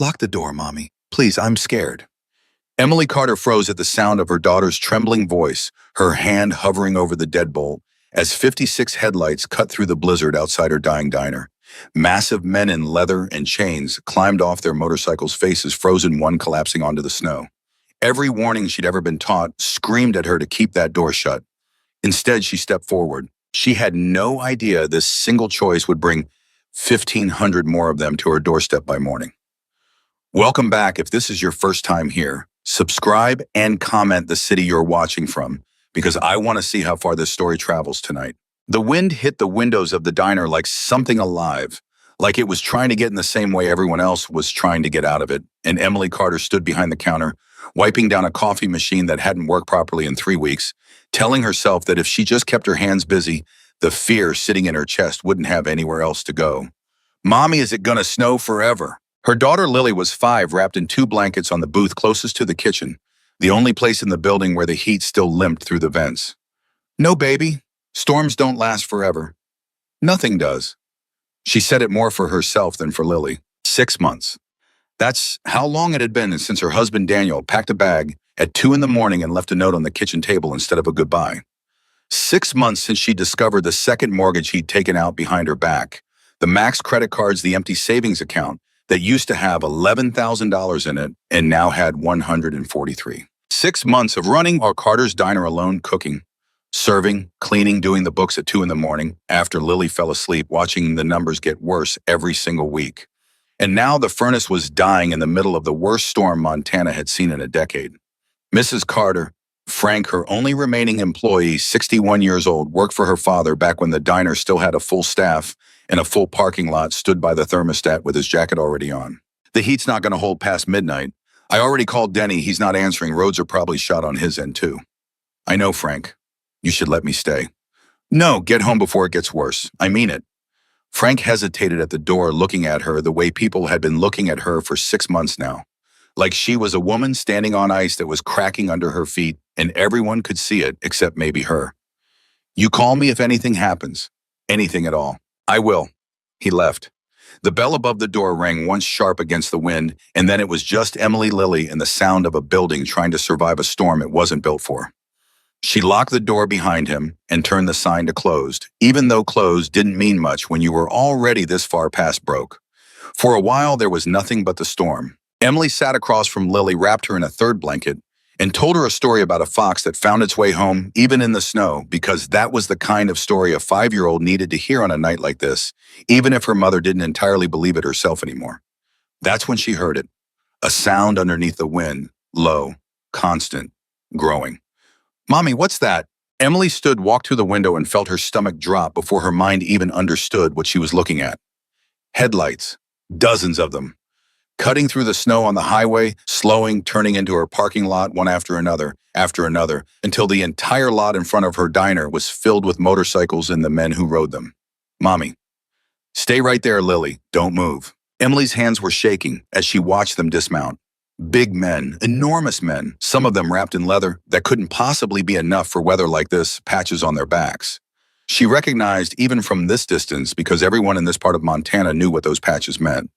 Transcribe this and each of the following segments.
Lock the door, Mommy. Please, I'm scared. Emily Carter froze at the sound of her daughter's trembling voice, her hand hovering over the deadbolt, as 56 headlights cut through the blizzard outside her dying diner. Massive men in leather and chains climbed off their motorcycles' faces, frozen, one collapsing onto the snow. Every warning she'd ever been taught screamed at her to keep that door shut. Instead, she stepped forward. She had no idea this single choice would bring 1,500 more of them to her doorstep by morning. Welcome back. If this is your first time here, subscribe and comment the city you're watching from, because I want to see how far this story travels tonight. The wind hit the windows of the diner like something alive, like it was trying to get in the same way everyone else was trying to get out of it, and Emily Carter stood behind the counter, wiping down a coffee machine that hadn't worked properly in 3 weeks, telling herself that if she just kept her hands busy, the fear sitting in her chest wouldn't have anywhere else to go. Mommy, is it gonna snow forever? Her daughter Lily was 5, wrapped in 2 blankets on the booth closest to the kitchen, the only place in the building where the heat still limped through the vents. No, baby. Storms don't last forever. Nothing does. She said it more for herself than for Lily. 6 months. That's how long it had been since her husband Daniel packed a bag at 2 in the morning and left a note on the kitchen table instead of a goodbye. 6 months since she discovered the second mortgage he'd taken out behind her back, the Max credit cards, the empty savings account that used to have $11,000 in it and now had 143. 6 months of running our Carter's diner alone, cooking, serving, cleaning, doing the books at 2 in the morning after Lily fell asleep, watching the numbers get worse every single week. And now the furnace was dying in the middle of the worst storm Montana had seen in a decade. Mrs. Carter, Frank, her only remaining employee, 61 years old, worked for her father back when the diner still had a full staff and a full parking lot, stood by the thermostat with his jacket already on. The heat's not going to hold past midnight. I already called Denny. He's not answering. Roads are probably shot on his end, too. I know, Frank. You should let me stay. No, get home before it gets worse. I mean it. Frank hesitated at the door, looking at her the way people had been looking at her for 6 months now. Like she was a woman standing on ice that was cracking under her feet, and everyone could see it except maybe her. You call me if anything happens. Anything at all. I will. He left. The bell above the door rang once sharp against the wind, and then it was just Emily, Lily, and the sound of a building trying to survive a storm it wasn't built for. She locked the door behind him and turned the sign to closed, even though closed didn't mean much when you were already this far past broke. For a while, there was nothing but the storm. Emily sat across from Lily, wrapped her in a third blanket, and told her a story about a fox that found its way home, even in the snow, because that was the kind of story a 5-year-old needed to hear on a night like this, even if her mother didn't entirely believe it herself anymore. That's when she heard it. A sound underneath the wind, low, constant, growing. Mommy, what's that? Emily stood, walked through the window, and felt her stomach drop before her mind even understood what she was looking at. Headlights. Dozens of them. Cutting through the snow on the highway, slowing, turning into her parking lot one after another, until the entire lot in front of her diner was filled with motorcycles and the men who rode them. Mommy. Stay right there, Lily. Don't move. Emily's hands were shaking as she watched them dismount. Big men, enormous men, some of them wrapped in leather that couldn't possibly be enough for weather like this, patches on their backs. She recognized even from this distance, because everyone in this part of Montana knew what those patches meant.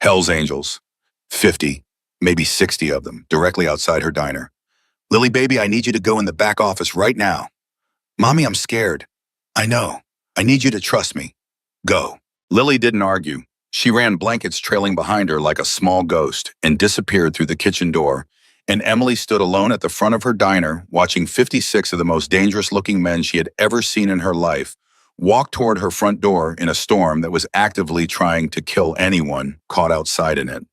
Hell's Angels. 50, maybe 60 of them, directly outside her diner. Lily, baby, I need you to go in the back office right now. Mommy, I'm scared. I know. I need you to trust me. Go. Lily didn't argue. She ran, blankets trailing behind her like a small ghost, and disappeared through the kitchen door, and Emily stood alone at the front of her diner, watching 56 of the most dangerous-looking men she had ever seen in her life walk toward her front door in a storm that was actively trying to kill anyone caught outside in it.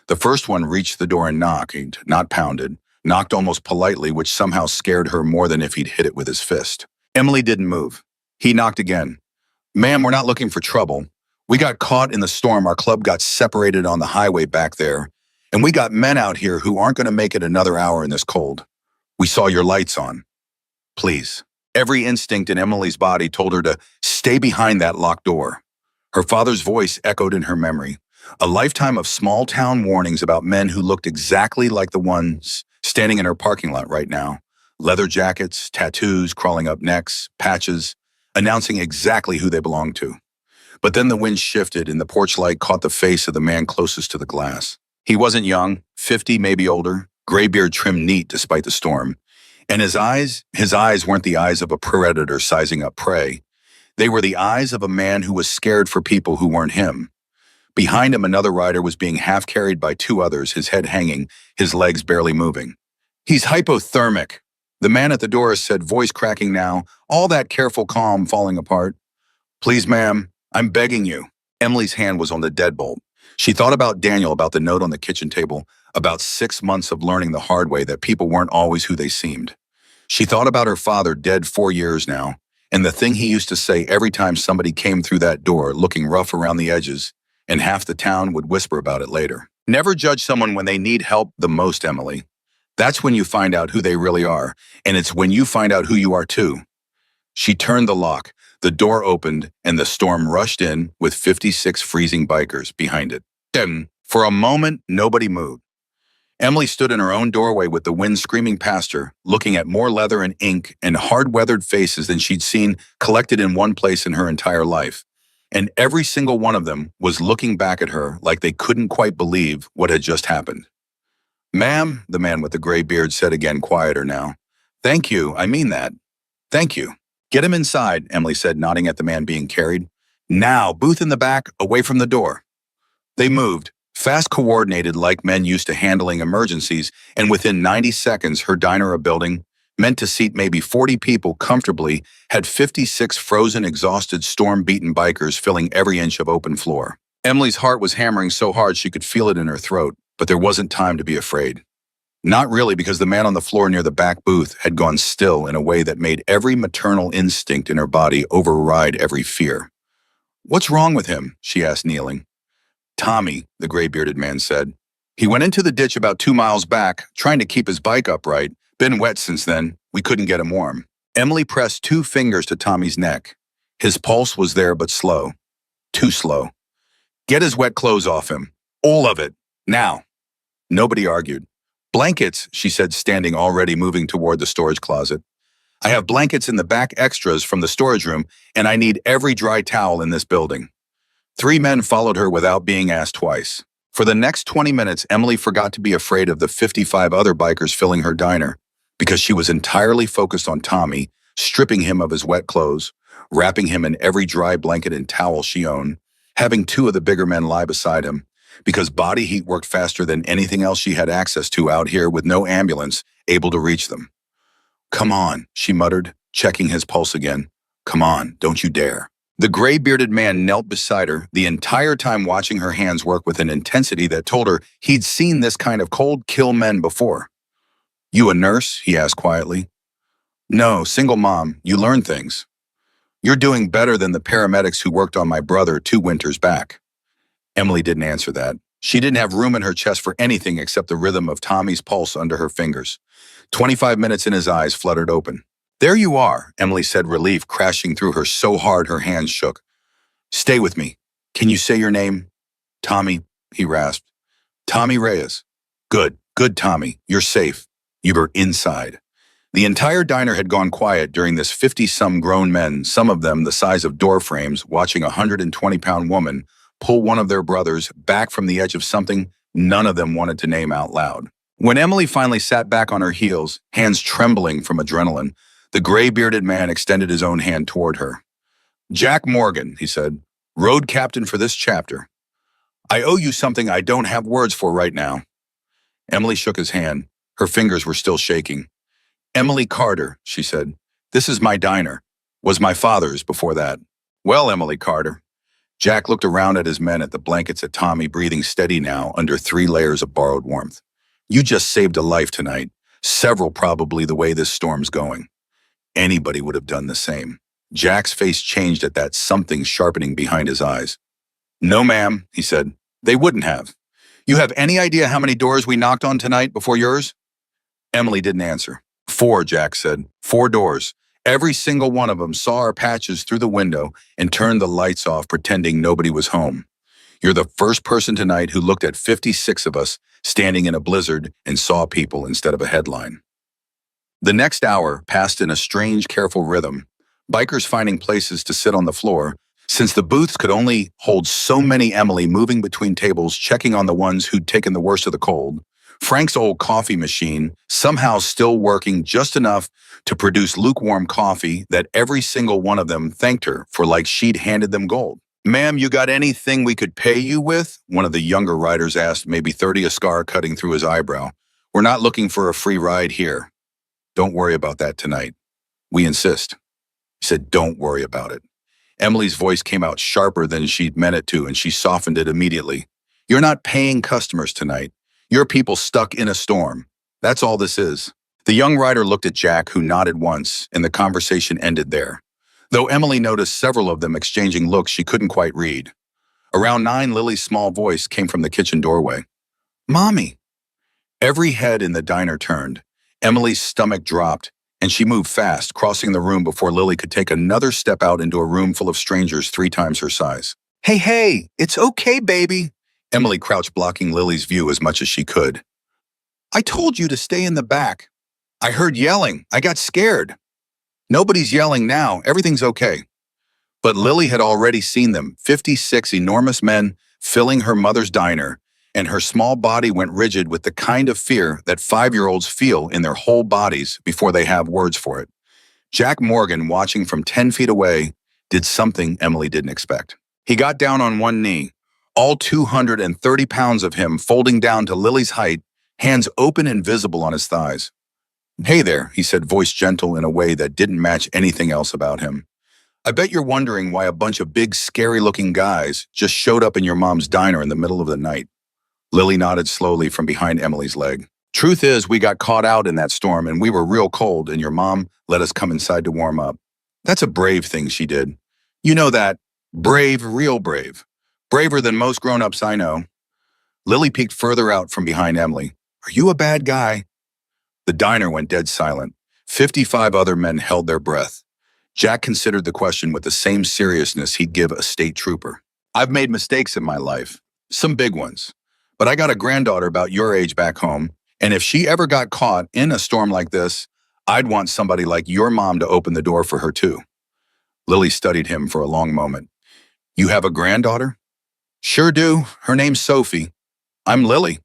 The first one reached the door and knocked, not pounded, knocked almost politely, which somehow scared her more than if he'd hit it with his fist. Emily didn't move. He knocked again. Ma'am, we're not looking for trouble. We got caught in the storm. Our club got separated on the highway back there, and we got men out here who aren't going to make it another hour in this cold. We saw your lights on. Please. Every instinct in Emily's body told her to stay behind that locked door. Her father's voice echoed in her memory. A lifetime of small-town warnings about men who looked exactly like the ones standing in her parking lot right now. Leather jackets, tattoos crawling up necks, patches, announcing exactly who they belonged to. But then the wind shifted and the porch light caught the face of the man closest to the glass. He wasn't young, 50, maybe older, gray beard trimmed neat despite the storm. And his eyes weren't the eyes of a predator sizing up prey. They were the eyes of a man who was scared for people who weren't him. Behind him, another rider was being half carried by two others, his head hanging, his legs barely moving. He's hypothermic, the man at the door said, voice cracking now, all that careful calm falling apart. Please, ma'am, I'm begging you. Emily's hand was on the deadbolt. She thought about Daniel, about the note on the kitchen table, about 6 months of learning the hard way that people weren't always who they seemed. She thought about her father, dead 4 years now, and the thing he used to say every time somebody came through that door, looking rough around the edges, and half the town would whisper about it later. Never judge someone when they need help the most, Emily. That's when you find out who they really are, and it's when you find out who you are too. She turned the lock, the door opened, and the storm rushed in with 56 freezing bikers behind it. Then, for a moment, nobody moved. Emily stood in her own doorway with the wind screaming past her, looking at more leather and ink and hard-weathered faces than she'd seen collected in one place in her entire life. And every single one of them was looking back at her like they couldn't quite believe what had just happened. Ma'am, the man with the gray beard said again, quieter now. Thank you, I mean that. Thank you. Get him inside, Emily said, nodding at the man being carried. Now, booth in the back, away from the door. They moved, fast coordinated like men used to handling emergencies, and within 90 seconds, her diner, a building, meant to seat maybe 40 people comfortably, had 56 frozen, exhausted, storm-beaten bikers filling every inch of open floor. Emily's heart was hammering so hard she could feel it in her throat, but there wasn't time to be afraid. Not really, because the man on the floor near the back booth had gone still in a way that made every maternal instinct in her body override every fear. What's wrong with him? She asked, kneeling. Tommy, the gray-bearded man said. He went into the ditch about 2 miles back, trying to keep his bike upright. Been wet since then. We couldn't get him warm. Emily pressed 2 fingers to Tommy's neck. His pulse was there, but slow. Too slow. Get his wet clothes off him. All of it. Now. Nobody argued. Blankets, she said, standing, already moving toward the storage closet. I have blankets in the back, extras from the storage room, and I need every dry towel in this building. 3 men followed her without being asked twice. For the next 20 minutes, Emily forgot to be afraid of the 55 other bikers filling her diner, because she was entirely focused on Tommy, stripping him of his wet clothes, wrapping him in every dry blanket and towel she owned, having 2 of the bigger men lie beside him, because body heat worked faster than anything else she had access to out here, with no ambulance able to reach them. Come on, she muttered, checking his pulse again. Come on, don't you dare. The gray-bearded man knelt beside her, the entire time watching her hands work with an intensity that told her he'd seen this kind of cold kill men before. You a nurse? He asked quietly. No, single mom. You learn things. You're doing better than the paramedics who worked on my brother 2 winters back. Emily didn't answer that. She didn't have room in her chest for anything except the rhythm of Tommy's pulse under her fingers. 25 minutes in, his eyes fluttered open. There you are, Emily said, relief crashing through her so hard her hands shook. Stay with me. Can you say your name? Tommy, he rasped. Tommy Reyes. Good, Tommy. You're safe. You were inside. The entire diner had gone quiet during this 50-some grown men, some of them the size of door frames, watching a 120-pound woman pull one of their brothers back from the edge of something none of them wanted to name out loud. When Emily finally sat back on her heels, hands trembling from adrenaline, the gray-bearded man extended his own hand toward her. Jack Morgan, he said, road captain for this chapter. I owe you something I don't have words for right now. Emily shook his hand. Her fingers were still shaking. Emily Carter, she said. This is my diner. Was my father's before that. Well, Emily Carter. Jack looked around at his men, at the blankets, at Tommy, breathing steady now under 3 layers of borrowed warmth. You just saved a life tonight. Several, probably, the way this storm's going. Anybody would have done the same. Jack's face changed at that something sharpening behind his eyes. No, ma'am, he said. They wouldn't have. You have any idea how many doors we knocked on tonight before yours? Emily didn't answer. 4, Jack said. 4 doors. Every single one of them saw our patches through the window and turned the lights off, pretending nobody was home. You're the first person tonight who looked at 56 of us standing in a blizzard and saw people instead of a headline. The next hour passed in a strange, careful rhythm, bikers finding places to sit on the floor, Since the booths could only hold so many, Emily moving between tables, checking on the ones who'd taken the worst of the cold. Frank's old coffee machine somehow still working just enough to produce lukewarm coffee that every single one of them thanked her for, like she'd handed them gold. "Ma'am, you got anything we could pay you with?" one of the younger riders asked, maybe 30, a scar cutting through his eyebrow. "We're not looking for a free ride here." "Don't worry about that tonight. We insist." He said, "Don't worry about it." Emily's voice came out sharper than she'd meant it to, and she softened it immediately. "You're not paying customers tonight. You're people stuck in a storm. That's all this is." The young rider looked at Jack, who nodded once, and the conversation ended there. Though Emily noticed several of them exchanging looks she couldn't quite read. Around 9, Lily's small voice came from the kitchen doorway. "Mommy." Every head in the diner turned. Emily's stomach dropped, and she moved fast, crossing the room before Lily could take another step out into a room full of strangers 3 times her size. Hey, it's okay, baby." Emily crouched, blocking Lily's view as much as she could. "I told you to stay in the back. I heard yelling. I got scared." "Nobody's yelling now. Everything's okay." But Lily had already seen them, 56 enormous men filling her mother's diner, and her small body went rigid with the kind of fear that 5-year-olds feel in their whole bodies before they have words for it. Jack Morgan, watching from 10 feet away, did something Emily didn't expect. He got down on one knee, all 230 pounds of him folding down to Lily's height, hands open and visible on his thighs. "Hey there," he said, voice gentle in a way that didn't match anything else about him. "I bet you're wondering why a bunch of big, scary-looking guys just showed up in your mom's diner in the middle of the night." Lily nodded slowly from behind Emily's leg. "Truth is, we got caught out in that storm and we were real cold, and your mom let us come inside to warm up. That's a brave thing she did. You know that. Brave, real brave. Braver than most grown-ups I know." Lily peeked further out from behind Emily. "Are you a bad guy?" The diner went dead silent. 55 other men held their breath. Jack considered the question with the same seriousness he'd give a state trooper. "I've made mistakes in my life. Some big ones. But I got a granddaughter about your age back home, and if she ever got caught in a storm like this, I'd want somebody like your mom to open the door for her too." Lily studied him for a long moment. "You have a granddaughter?" "Sure do. Her name's Sophie." "I'm Lily."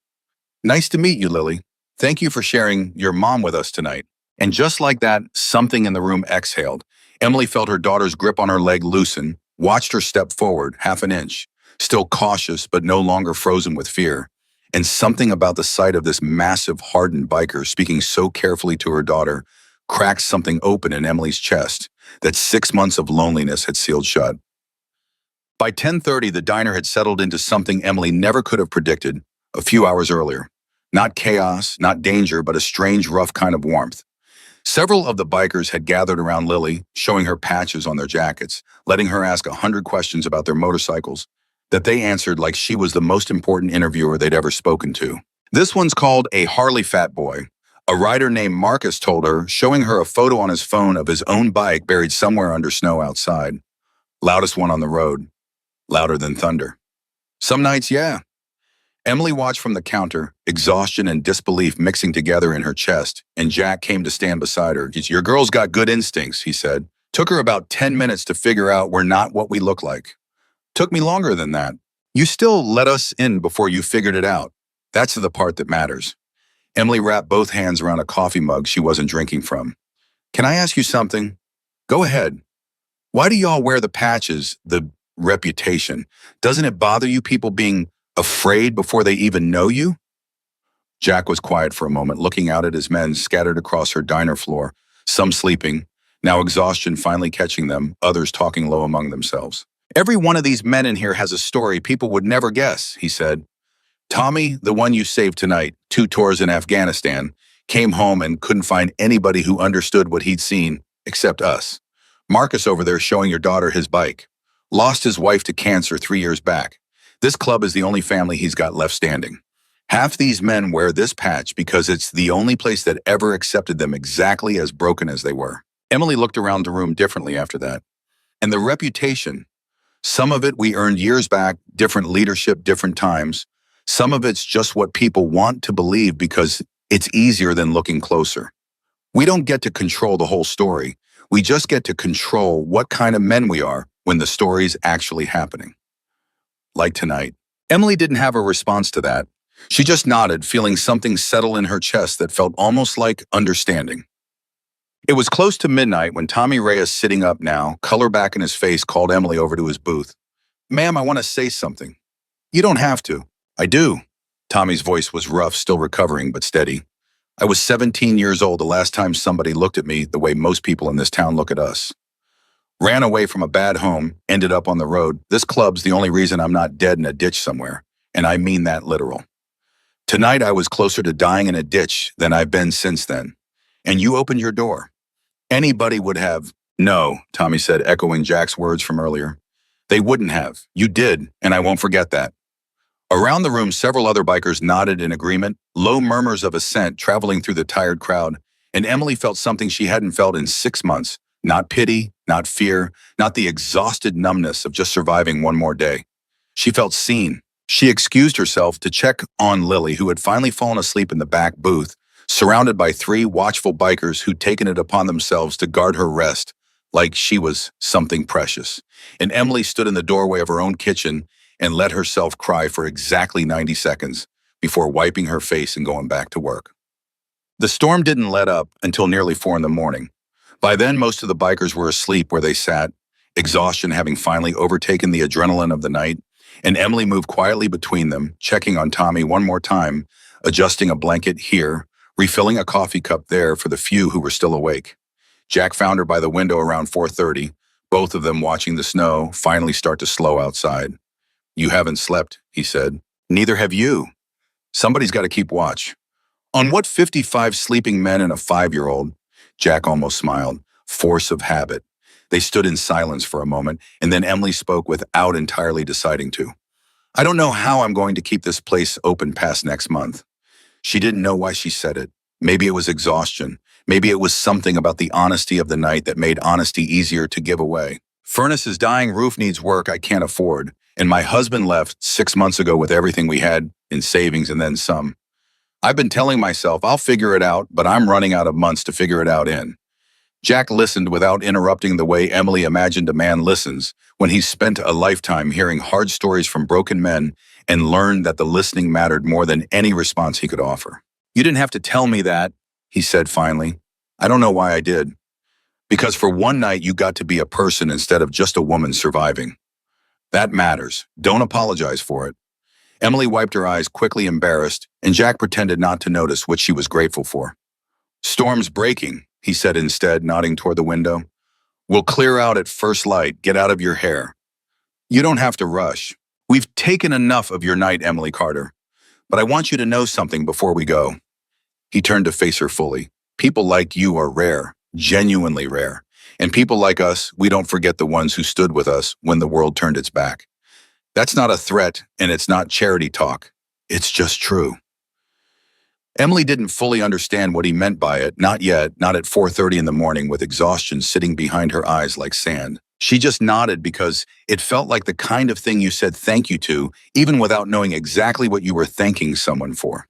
"Nice to meet you, Lily. Thank you for sharing your mom with us tonight." And just like that, something in the room exhaled. Emily felt her daughter's grip on her leg loosen, watched her step forward half an inch, still cautious but no longer frozen with fear. And something about the sight of this massive, hardened biker speaking so carefully to her daughter cracked something open in Emily's chest that 6 months of loneliness had sealed shut. By 10:30, the diner had settled into something Emily never could have predicted a few hours earlier. Not chaos, not danger, but a strange, rough kind of warmth. Several of the bikers had gathered around Lily, showing her patches on their jackets, letting her ask 100 questions about their motorcycles that they answered like she was the most important interviewer they'd ever spoken to. "This one's called a Harley Fat Boy," a rider named Marcus told her, showing her a photo on his phone of his own bike buried somewhere under snow outside. "Loudest one on the road. Louder than thunder." "Some nights, yeah." Emily watched from the counter, exhaustion and disbelief mixing together in her chest, and Jack came to stand beside her. "Your girl's got good instincts," he said. "Took her about 10 minutes to figure out we're not what we look like." "Took me longer than that." "You still let us in before you figured it out. That's the part that matters." Emily wrapped both hands around a coffee mug she wasn't drinking from. "Can I ask you something?" "Go ahead." "Why do y'all wear the patches, the reputation? Doesn't it bother you people being afraid before they even know you?" Jack was quiet for a moment, looking out at his men scattered across her diner floor, some sleeping, now exhaustion finally catching them, others talking low among themselves. "Every one of these men in here has a story people would never guess," he said. "Tommy, the one you saved tonight, 2 tours in Afghanistan, came home and couldn't find anybody who understood what he'd seen, except us. Marcus over there showing your daughter his bike. Lost his wife to cancer 3 years back. This club is the only family he's got left standing. Half these men wear this patch because it's the only place that ever accepted them exactly as broken as they were." Emily looked around the room differently after that. "And the reputation, some of it we earned years back, different leadership, different times. Some of it's just what people want to believe because it's easier than looking closer. We don't get to control the whole story. We just get to control what kind of men we are when the story's actually happening. Like tonight. Emily didn't have a response to that. She just nodded, feeling something settle in her chest that felt almost like understanding. It was close to midnight when Tommy Reyes, sitting up now, color back in his face, called Emily over to his booth. "Ma'am, I want to say something." "You don't have to." "I do." Tommy's voice was rough, still recovering, but steady. "I was 17 years old the last time somebody looked at me the way most people in this town look at us. Ran away from a bad home, ended up on the road. This club's the only reason I'm not dead in a ditch somewhere, and I mean that literal. Tonight I was closer to dying in a ditch than I've been since then. And you opened your door. Anybody would have." "No," Tommy said, echoing Jack's words from earlier. "They wouldn't have. You did, and I won't forget that." Around the room, several other bikers nodded in agreement, low murmurs of assent traveling through the tired crowd, and Emily felt something she hadn't felt in 6 months. Not pity, not fear, not the exhausted numbness of just surviving one more day. She felt seen. She excused herself to check on Lily, who had finally fallen asleep in the back booth, surrounded by 3 watchful bikers who'd taken it upon themselves to guard her rest like she was something precious. And Emily stood in the doorway of her own kitchen and let herself cry for exactly 90 seconds before wiping her face and going back to work. The storm didn't let up until nearly 4 in the morning. By then, most of the bikers were asleep where they sat, exhaustion having finally overtaken the adrenaline of the night, and Emily moved quietly between them, checking on Tommy one more time, adjusting a blanket here, refilling a coffee cup there for the few who were still awake. Jack found her by the window around 4:30, both of them watching the snow finally start to slow outside. "You haven't slept," he said. "Neither have you. Somebody's got to keep watch." "On what 55 sleeping men and a 5-year-old? Jack almost smiled. Force of habit. They stood in silence for a moment, and then Emily spoke without entirely deciding to. "I don't know how I'm going to keep this place open past next month." She didn't know why she said it. Maybe it was exhaustion. Maybe it was something about the honesty of the night that made honesty easier to give away. "Furnace is dying, roof needs work I can't afford, and my husband left 6 months ago with everything we had in savings and then some. I've been telling myself I'll figure it out, but I'm running out of months to figure it out in." Jack listened without interrupting the way Emily imagined a man listens when he's spent a lifetime hearing hard stories from broken men and learned that the listening mattered more than any response he could offer. "You didn't have to tell me that," he said finally. "I don't know why I did. Because for one night you got to be a person instead of just a woman surviving. That matters. Don't apologize for it." Emily wiped her eyes, quickly embarrassed, and Jack pretended not to notice what she was grateful for. "Storm's breaking," he said instead, nodding toward the window. "We'll clear out at first light. Get out of your hair. You don't have to rush. We've taken enough of your night, Emily Carter. But I want you to know something before we go." He turned to face her fully. "People like you are rare, genuinely rare. And people like us, we don't forget the ones who stood with us when the world turned its back. That's not a threat, and it's not charity talk. It's just true." Emily didn't fully understand what he meant by it, not yet, not at 4:30 in the morning with exhaustion sitting behind her eyes like sand. She just nodded because it felt like the kind of thing you said thank you to, even without knowing exactly what you were thanking someone for.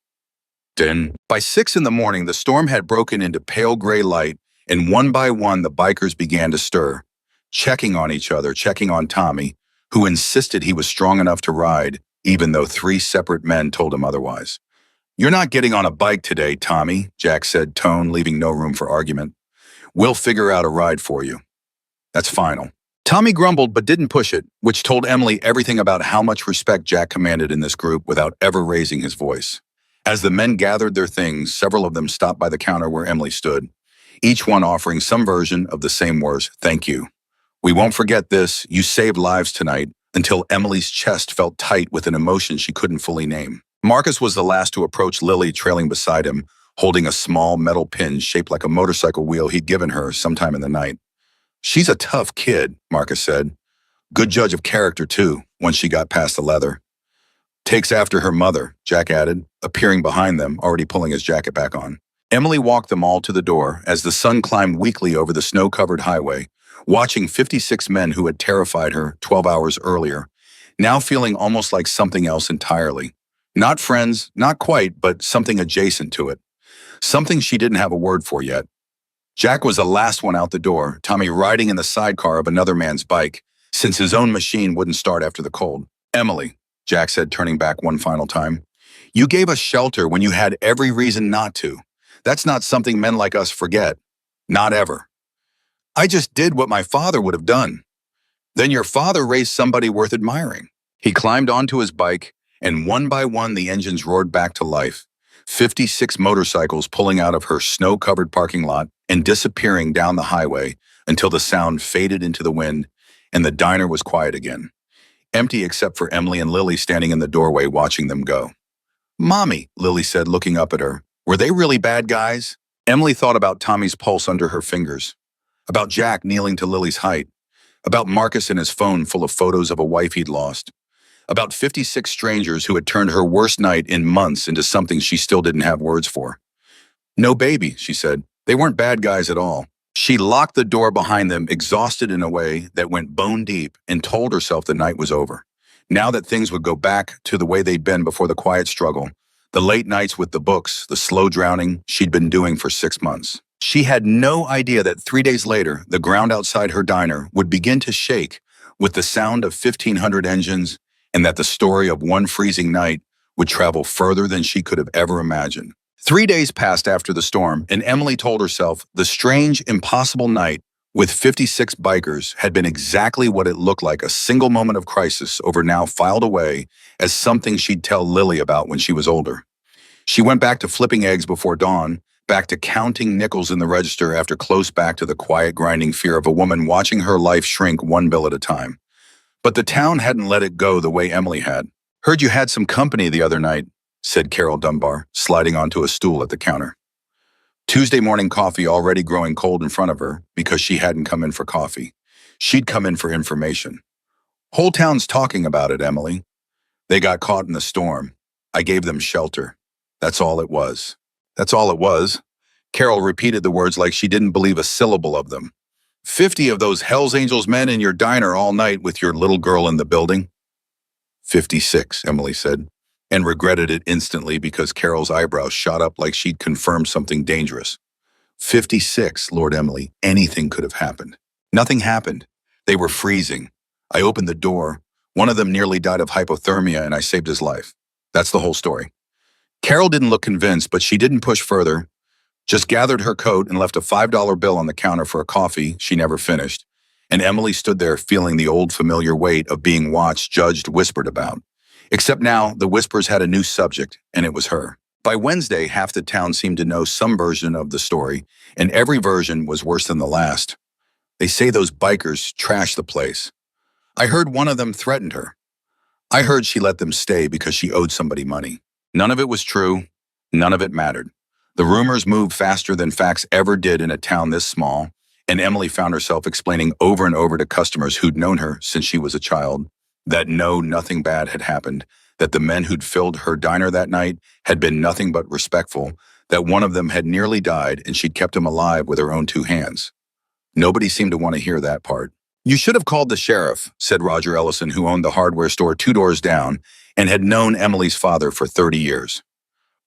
Then, by 6 in the morning, the storm had broken into pale gray light, and one by one the bikers began to stir, checking on each other, checking on Tommy, who insisted he was strong enough to ride, even though 3 separate men told him otherwise. "You're not getting on a bike today, Tommy," Jack said, tone leaving no room for argument. "We'll figure out a ride for you. That's final." Tommy grumbled but didn't push it, which told Emily everything about how much respect Jack commanded in this group without ever raising his voice. As the men gathered their things, several of them stopped by the counter where Emily stood, each one offering some version of the same words, "Thank you. We won't forget this. You saved lives tonight," until Emily's chest felt tight with an emotion she couldn't fully name. Marcus was the last to approach Lily, trailing beside him, holding a small metal pin shaped like a motorcycle wheel he'd given her sometime in the night. "She's a tough kid," Marcus said. "Good judge of character, too, once she got past the leather." "Takes after her mother," Jack added, appearing behind them, already pulling his jacket back on. Emily walked them all to the door as the sun climbed weakly over the snow-covered highway, watching 56 men who had terrified her 12 hours earlier, now feeling almost like something else entirely. Not friends, not quite, but something adjacent to it. Something she didn't have a word for yet. Jack was the last one out the door, Tommy riding in the sidecar of another man's bike, since his own machine wouldn't start after the cold. Emily, Jack said, turning back one final time, you gave us shelter when you had every reason not to. That's not something men like us forget. Not ever. I just did what my father would have done. Then your father raised somebody worth admiring. He climbed onto his bike, and one by one the engines roared back to life. 56 motorcycles pulling out of her snow-covered parking lot and disappearing down the highway until the sound faded into the wind and the diner was quiet again. Empty except for Emily and Lily standing in the doorway watching them go. Mommy, Lily said, looking up at her, were they really bad guys? Emily thought about Tommy's pulse under her fingers, about Jack kneeling to Lily's height, about Marcus and his phone full of photos of a wife he'd lost, about 56 strangers who had turned her worst night in months into something she still didn't have words for. No, baby, she said. They weren't bad guys at all. She locked the door behind them, exhausted in a way that went bone deep, and told herself the night was over. Now that things would go back to the way they'd been before the quiet struggle, the late nights with the books, the slow drowning she'd been doing for 6 months. She had no idea that 3 days later, the ground outside her diner would begin to shake with the sound of 1,500 engines, and that the story of one freezing night would travel further than she could have ever imagined. 3 days passed after the storm, and Emily told herself the strange, impossible night with 56 bikers had been exactly what it looked like, a single moment of crisis over now filed away as something she'd tell Lily about when she was older. She went back to flipping eggs before dawn, back to counting nickels in the register after close back to the quiet, grinding fear of a woman watching her life shrink one bill at a time. But the town hadn't let it go the way Emily had. Heard you had some company the other night, said Carol Dunbar, sliding onto a stool at the counter. Tuesday morning coffee already growing cold in front of her because she hadn't come in for coffee. She'd come in for information. Whole town's talking about it, Emily. They got caught in the storm. I gave them shelter. That's all it was. That's all it was. Carol repeated the words like she didn't believe a syllable of them. 50 of those Hells Angels men in your diner all night with your little girl in the building? 56, Emily said, and regretted it instantly because Carol's eyebrows shot up like she'd confirmed something dangerous. 56, Lord Emily, anything could have happened. Nothing happened. They were freezing. I opened the door. One of them nearly died of hypothermia and I saved his life. That's the whole story. Carol didn't look convinced, but she didn't push further, just gathered her coat and left a $5 bill on the counter for a coffee she never finished, and Emily stood there feeling the old familiar weight of being watched, judged, whispered about. Except now, the whispers had a new subject, and it was her. By Wednesday, half the town seemed to know some version of the story, and every version was worse than the last. They say those bikers trashed the place. I heard one of them threatened her. I heard she let them stay because she owed somebody money. None of it was true. None of it mattered. The rumors moved faster than facts ever did in a town this small, and Emily found herself explaining over and over to customers who'd known her since she was a child that no, nothing bad had happened, that the men who'd filled her diner that night had been nothing but respectful, that one of them had nearly died and she'd kept him alive with her own 2 hands. Nobody seemed to want to hear that part. You should have called the sheriff, said Roger Ellison, who owned the hardware store 2 doors down and had known Emily's father for 30 years.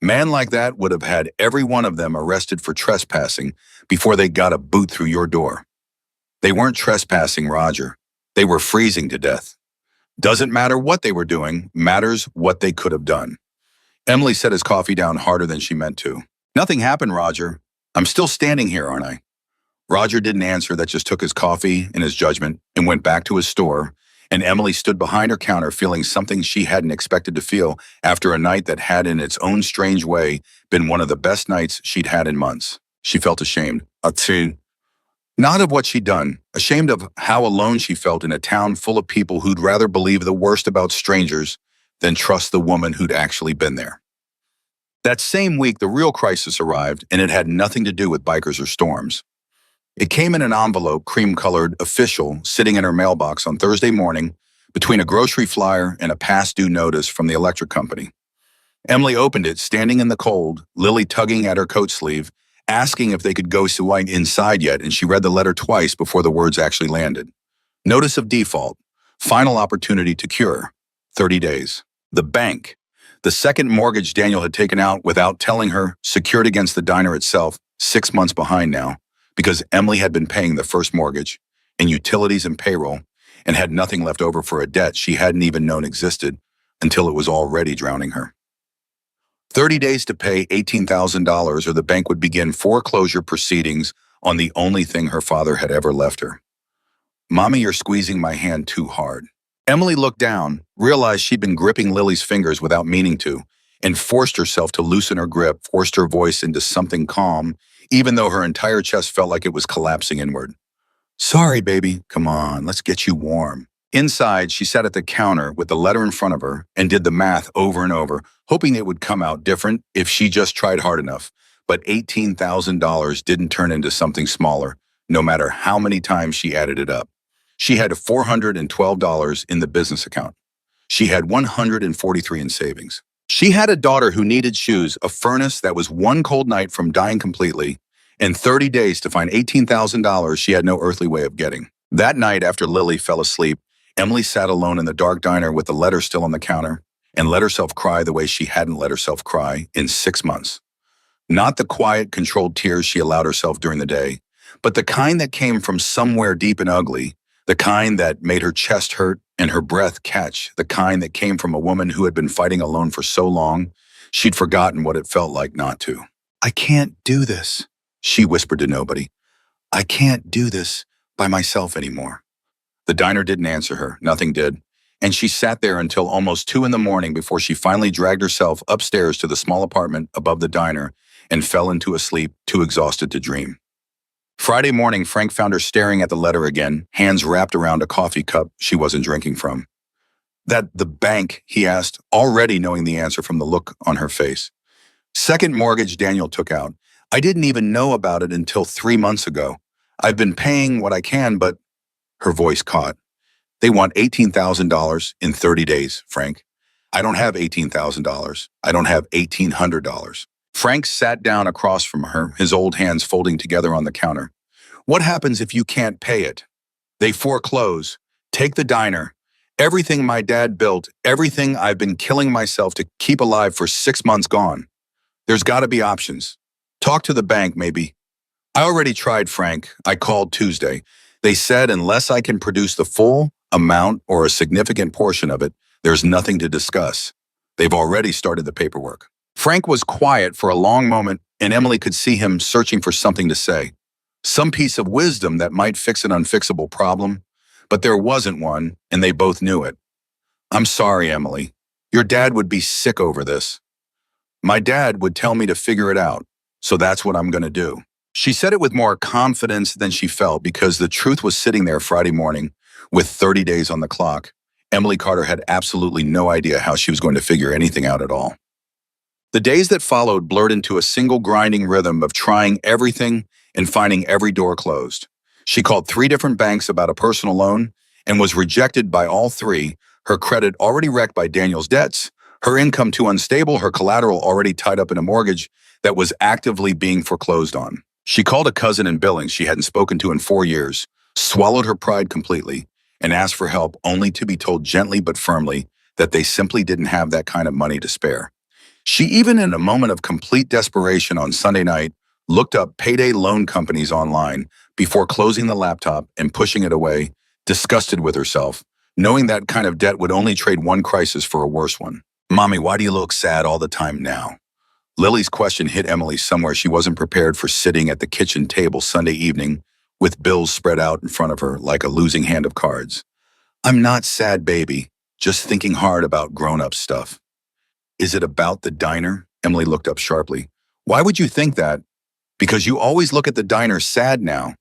Man like that would have had every one of them arrested for trespassing before they got a boot through your door. They weren't trespassing, Roger. They were freezing to death. Doesn't matter what they were doing, matters what they could have done. Emily set his coffee down harder than she meant to. Nothing happened, Roger. I'm still standing here, aren't I? Roger didn't answer, that just took his coffee and his judgment and went back to his store, and Emily stood behind her counter feeling something she hadn't expected to feel after a night that had in its own strange way been one of the best nights she'd had in months. She felt ashamed. Not of what she'd done, ashamed of how alone she felt in a town full of people who'd rather believe the worst about strangers than trust the woman who'd actually been there. That same week, the real crisis arrived, and it had nothing to do with bikers or storms. It came in an envelope, cream-colored, official, sitting in her mailbox on Thursday morning between a grocery flyer and a past-due notice from the electric company. Emily opened it, standing in the cold, Lily tugging at her coat sleeve, asking if they could go inside yet, and she read the letter twice before the words actually landed. Notice of default. Final opportunity to cure. 30 days. The bank. The second mortgage Daniel had taken out without telling her, secured against the diner itself, 6 months behind now, because Emily had been paying the first mortgage, and utilities and payroll, and had nothing left over for a debt she hadn't even known existed until it was already drowning her. 30 days to pay $18,000 or the bank would begin foreclosure proceedings on the only thing her father had ever left her. "Mommy, you're squeezing my hand too hard." Emily looked down, realized she'd been gripping Lily's fingers without meaning to, and forced herself to loosen her grip, forced her voice into something calm, even though her entire chest felt like it was collapsing inward. "Sorry, baby. Come on, let's get you warm." Inside, she sat at the counter with the letter in front of her and did the math over and over, hoping it would come out different if she just tried hard enough. But $18,000 didn't turn into something smaller, no matter how many times she added it up. She had $412 in the business account. She had $143 in savings. She had a daughter who needed shoes, a furnace that was one cold night from dying completely, and 30 days to find $18,000 she had no earthly way of getting. That night, after Lily fell asleep, Emily sat alone in the dark diner with the letter still on the counter and let herself cry the way she hadn't let herself cry in 6 months. Not the quiet, controlled tears she allowed herself during the day, but the kind that came from somewhere deep and ugly, the kind that made her chest hurt and her breath catch, the kind that came from a woman who had been fighting alone for so long, she'd forgotten what it felt like not to. "I can't do this," she whispered to nobody. "I can't do this by myself anymore." The diner didn't answer her, nothing did, and she sat there until almost 2 in the morning before she finally dragged herself upstairs to the small apartment above the diner and fell into a sleep too exhausted to dream. Friday morning, Frank found her staring at the letter again, hands wrapped around a coffee cup she wasn't drinking from. "That the bank?" he asked, already knowing the answer from the look on her face. "Second mortgage Daniel took out. I didn't even know about it until 3 months ago. I've been paying what I can, but..." Her voice caught. "They want $18,000 in 30 days, Frank. I don't have $18,000. I don't have $1,800. Frank sat down across from her, his old hands folding together on the counter. "What happens if you can't pay it?" "They foreclose. Take the diner. Everything my dad built, everything I've been killing myself to keep alive for 6 months gone. There's got to be options. Talk to the bank, maybe." "I already tried, Frank. I called Tuesday. They said unless I can produce the full amount or a significant portion of it, there's nothing to discuss. They've already started the paperwork." Frank was quiet for a long moment, and Emily could see him searching for something to say. Some piece of wisdom that might fix an unfixable problem, but there wasn't one, and they both knew it. "I'm sorry, Emily. Your dad would be sick over this." "My dad would tell me to figure it out, so that's what I'm going to do." She said it with more confidence than she felt because the truth was sitting there Friday morning with 30 days on the clock. Emily Carter had absolutely no idea how she was going to figure anything out at all. The days that followed blurred into a single grinding rhythm of trying everything and finding every door closed. She called 3 different banks about a personal loan and was rejected by all 3, her credit already wrecked by Daniel's debts, her income too unstable, her collateral already tied up in a mortgage that was actively being foreclosed on. She called a cousin in Billings she hadn't spoken to in 4 years, swallowed her pride completely, and asked for help only to be told gently but firmly that they simply didn't have that kind of money to spare. She even, in a moment of complete desperation on Sunday night, looked up payday loan companies online before closing the laptop and pushing it away, disgusted with herself, knowing that kind of debt would only trade one crisis for a worse one. "Mommy, why do you look sad all the time now?" Lily's question hit Emily somewhere she wasn't prepared for, sitting at the kitchen table Sunday evening with bills spread out in front of her like a losing hand of cards. "I'm not sad, baby, just thinking hard about grown-up stuff." "Is it about the diner?" Emily looked up sharply. "Why would you think that?" "Because you always look at the diner sad now.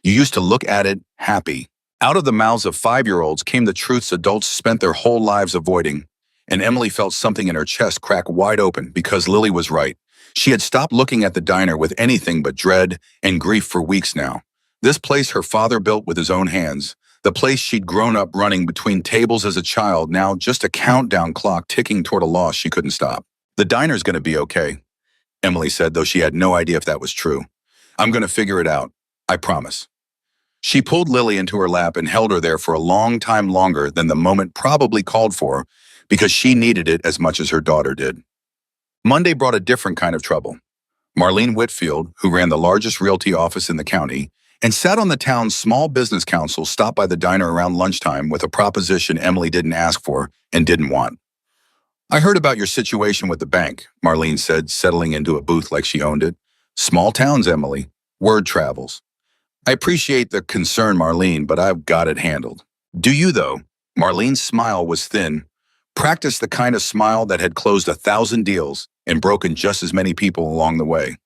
You used to look at it happy." Out of the mouths of 5-year-olds came the truths adults spent their whole lives avoiding, and Emily felt something in her chest crack wide open because Lily was right. She had stopped looking at the diner with anything but dread and grief for weeks now. This place her father built with his own hands, the place she'd grown up running between tables as a child, now just a countdown clock ticking toward a loss she couldn't stop. "The diner's going to be okay," Emily said, though she had no idea if that was true. "I'm going to figure it out. I promise." She pulled Lily into her lap and held her there for a long time longer than the moment probably called for, because she needed it as much as her daughter did. Monday brought a different kind of trouble. Marlene Whitfield, who ran the largest realty office in the county and sat on the town's small business council, stopped by the diner around lunchtime with a proposition Emily didn't ask for and didn't want. I heard about your situation with the bank, Marlene said, settling into a booth like she owned it. Small towns, Emily. Word travels. I appreciate the concern, Marlene, but I've got it handled. Do you, though? Marlene's smile was thin, practiced the kind of smile that had closed 1,000 deals and broken just as many people along the way.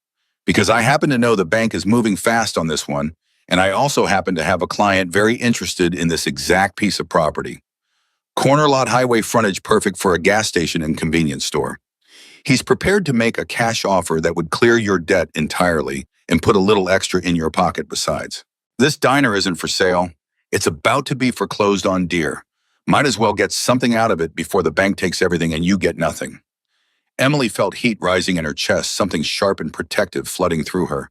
Because I happen to know the bank is moving fast on this one, and I also happen to have a client very interested in this exact piece of property. Corner lot highway frontage, perfect for a gas station and convenience store. He's prepared to make a cash offer that would clear your debt entirely and put a little extra in your pocket besides. This diner isn't for sale. It's about to be foreclosed on dear. Might as well get something out of it before the bank takes everything and you get nothing. Emily felt heat rising in her chest, something sharp and protective flooding through her.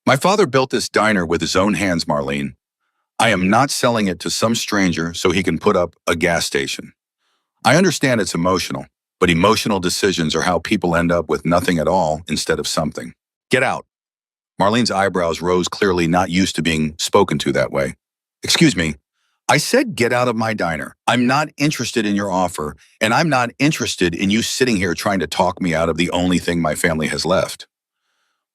My father built this diner with his own hands, Marlene. I am not selling it to some stranger so he can put up a gas station. I understand it's emotional, but emotional decisions are how people end up with nothing at all instead of something. Get out. Marlene's eyebrows rose, clearly not used to being spoken to that way. Excuse me. I said get out of my diner. I'm not interested in your offer, and I'm not interested in you sitting here trying to talk me out of the only thing my family has left.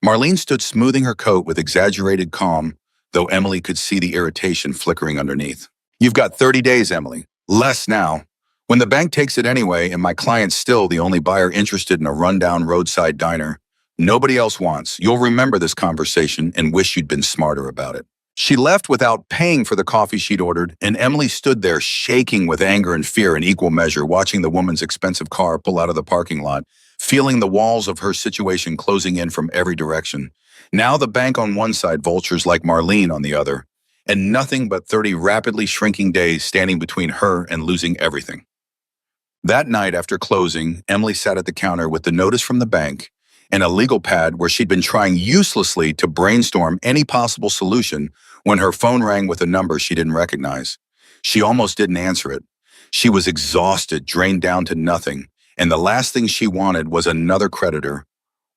Marlene stood smoothing her coat with exaggerated calm, though Emily could see the irritation flickering underneath. You've got 30 days, Emily. Less now. When the bank takes it anyway, and my client's still the only buyer interested in a rundown roadside diner nobody else wants, you'll remember this conversation and wish you'd been smarter about it. She left without paying for the coffee she'd ordered, and Emily stood there shaking with anger and fear in equal measure, watching the woman's expensive car pull out of the parking lot, feeling the walls of her situation closing in from every direction. Now the bank on one side, vultures like Marlene on the other, and nothing but 30 rapidly shrinking days standing between her and losing everything. That night after closing, Emily sat at the counter with the notice from the bank and a legal pad where she'd been trying uselessly to brainstorm any possible solution when her phone rang with a number she didn't recognize. She almost didn't answer it. She was exhausted, drained down to nothing, and the last thing she wanted was another creditor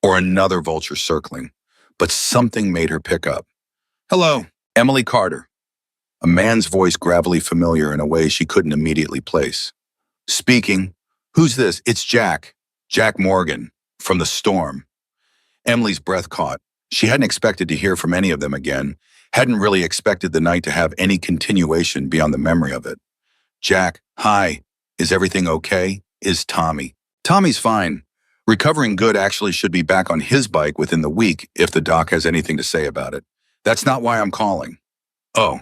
or another vulture circling. But something made her pick up. Hello, Emily Carter. A man's voice gravelly familiar in a way she couldn't immediately place. Speaking. Who's this? It's Jack. Jack Morgan. From the storm. Emily's breath caught. She hadn't expected to hear from any of them again, hadn't really expected the night to have any continuation beyond the memory of it. Jack, hi. Is everything okay? Is Tommy? Tommy's fine. Recovering good, actually should be back on his bike within the week if the doc has anything to say about it. That's not why I'm calling. Oh.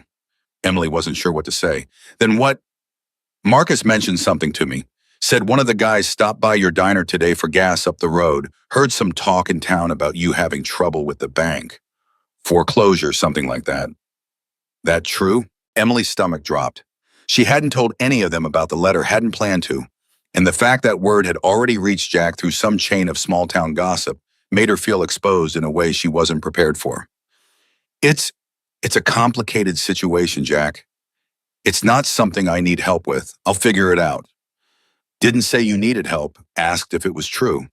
Emily wasn't sure what to say. Then what? Marcus mentioned something to me. Said one of the guys stopped by your diner today for gas up the road, heard some talk in town about you having trouble with the bank. Foreclosure, something like that. That true? Emily's stomach dropped. She hadn't told any of them about the letter, hadn't planned to, and the fact that word had already reached Jack through some chain of small-town gossip made her feel exposed in a way she wasn't prepared for. It's a complicated situation, Jack. It's not something I need help with. I'll figure it out. Didn't say you needed help, asked if it was true.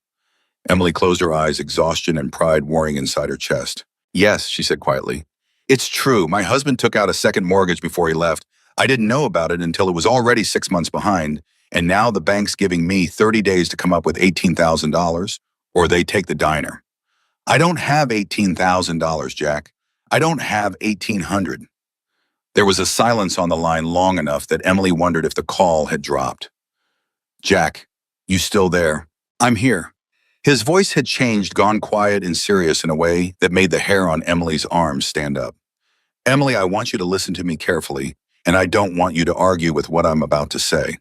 Emily closed her eyes, exhaustion and pride warring inside her chest. Yes, she said quietly. It's true. My husband took out a second mortgage before he left. I didn't know about it until it was already 6 months behind, and now the bank's giving me 30 days to come up with $18,000, or they take the diner. I don't have $18,000, Jack. I don't have $1,800. There was a silence on the line long enough that Emily wondered if the call had dropped. Jack, you still there? I'm here. His voice had changed, gone quiet and serious in a way that made the hair on Emily's arms stand up. Emily, I want you to listen to me carefully, and I don't want you to argue with what I'm about to say.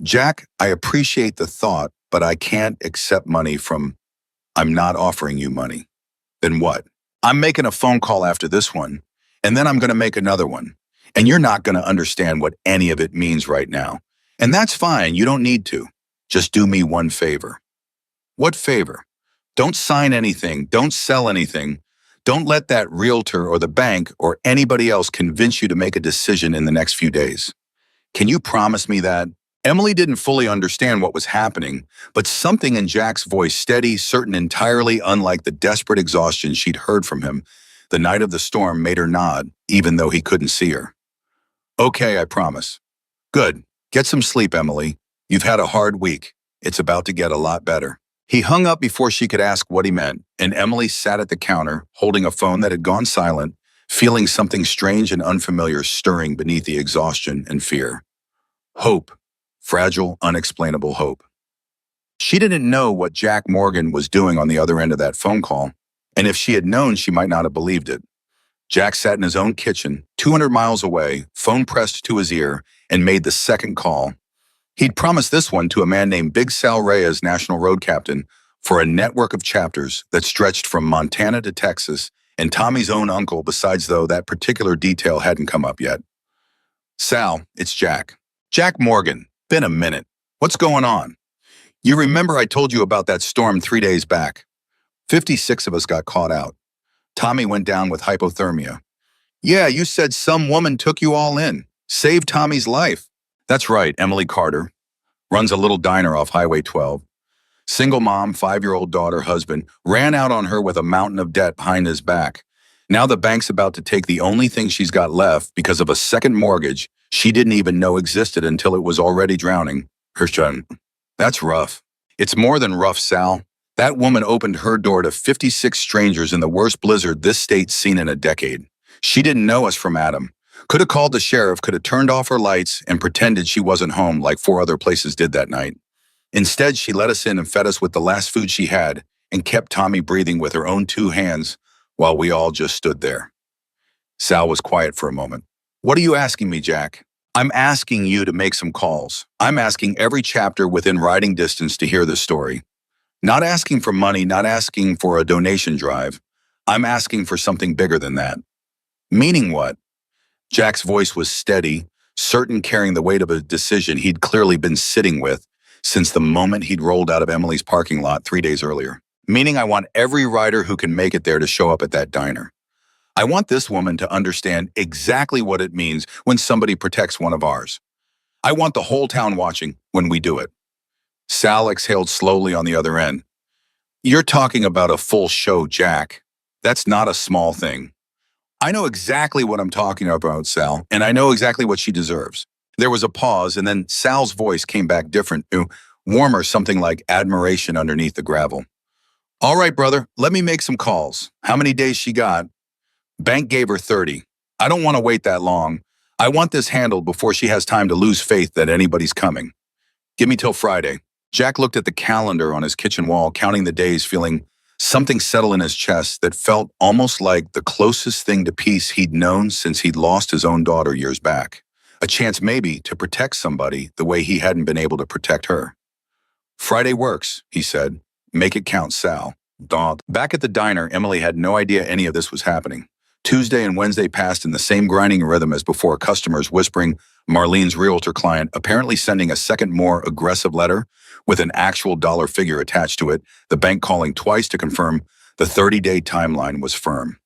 Jack, I appreciate the thought, but I can't accept money from... I'm not offering you money. Then what? I'm making a phone call after this one, and then I'm going to make another one, and you're not going to understand what any of it means right now. And that's fine, you don't need to. Just do me one favor. What favor? Don't sign anything, don't sell anything. Don't let that realtor or the bank or anybody else convince you to make a decision in the next few days. Can you promise me that? Emily didn't fully understand what was happening, but something in Jack's voice, steady, certain, entirely unlike the desperate exhaustion she'd heard from him, The night of the storm made her nod, even though he couldn't see her. Okay, I promise. Good. Get some sleep, Emily. You've had a hard week. It's about to get a lot better. He hung up before she could ask what he meant, and Emily sat at the counter, holding a phone that had gone silent, feeling something strange and unfamiliar stirring beneath the exhaustion and fear. Hope. Fragile, unexplainable hope. She didn't know what Jack Morgan was doing on the other end of that phone call, and if she had known, she might not have believed it. Jack sat in his own kitchen, 200 miles away, phone pressed to his ear, and made the second call. He'd promised this one to a man named Big Sal Reyes, National Road Captain, for a network of chapters that stretched from Montana to Texas, and Tommy's own uncle, besides though that particular detail hadn't come up yet. Sal, it's Jack. Jack Morgan. Been a minute. What's going on? You remember I told you about that storm 3 days back. 56 of us got caught out. Tommy went down with hypothermia. Yeah, you said some woman took you all in. Saved Tommy's life. That's right, Emily Carter. Runs a little diner off Highway 12. Single mom, 5-year-old daughter, husband, ran out on her with a mountain of debt behind his back. Now the bank's about to take the only thing she's got left because of a second mortgage she didn't even know existed until it was already drowning her son. That's rough. It's more than rough, Sal. That woman opened her door to 56 strangers in the worst blizzard this state's seen in a decade. She didn't know us from Adam. Could have called the sheriff, could have turned off her lights and pretended she wasn't home like 4 other places did that night. Instead, she let us in and fed us with the last food she had and kept Tommy breathing with her own 2 hands while we all just stood there. Sal was quiet for a moment. What are you asking me, Jack? I'm asking you to make some calls. I'm asking every chapter within riding distance to hear this story. Not asking for money, not asking for a donation drive. I'm asking for something bigger than that. Meaning what? Jack's voice was steady, certain, carrying the weight of a decision he'd clearly been sitting with since the moment he'd rolled out of Emily's parking lot 3 days earlier. Meaning I want every rider who can make it there to show up at that diner. I want this woman to understand exactly what it means when somebody protects one of ours. I want the whole town watching when we do it. Sal exhaled slowly on the other end. You're talking about a full show, Jack. That's not a small thing. I know exactly what I'm talking about, Sal, and I know exactly what she deserves. There was a pause, and then Sal's voice came back different, warmer, something like admiration underneath the gravel. All right, brother, let me make some calls. How many days she got? Bank gave her 30. I don't want to wait that long. I want this handled before she has time to lose faith that anybody's coming. Give me till Friday. Jack looked at the calendar on his kitchen wall, counting the days, feeling something settle in his chest that felt almost like the closest thing to peace he'd known since he'd lost his own daughter years back. A chance maybe to protect somebody the way he hadn't been able to protect her. Friday works, he said. Make it count, Sal. Back at the diner, Emily had no idea any of this was happening. Tuesday and Wednesday passed in the same grinding rhythm as before, customers whispering, Marlene's realtor client apparently sending a second more aggressive letter with an actual dollar figure attached to it, the bank calling twice to confirm the 30-day timeline was firm.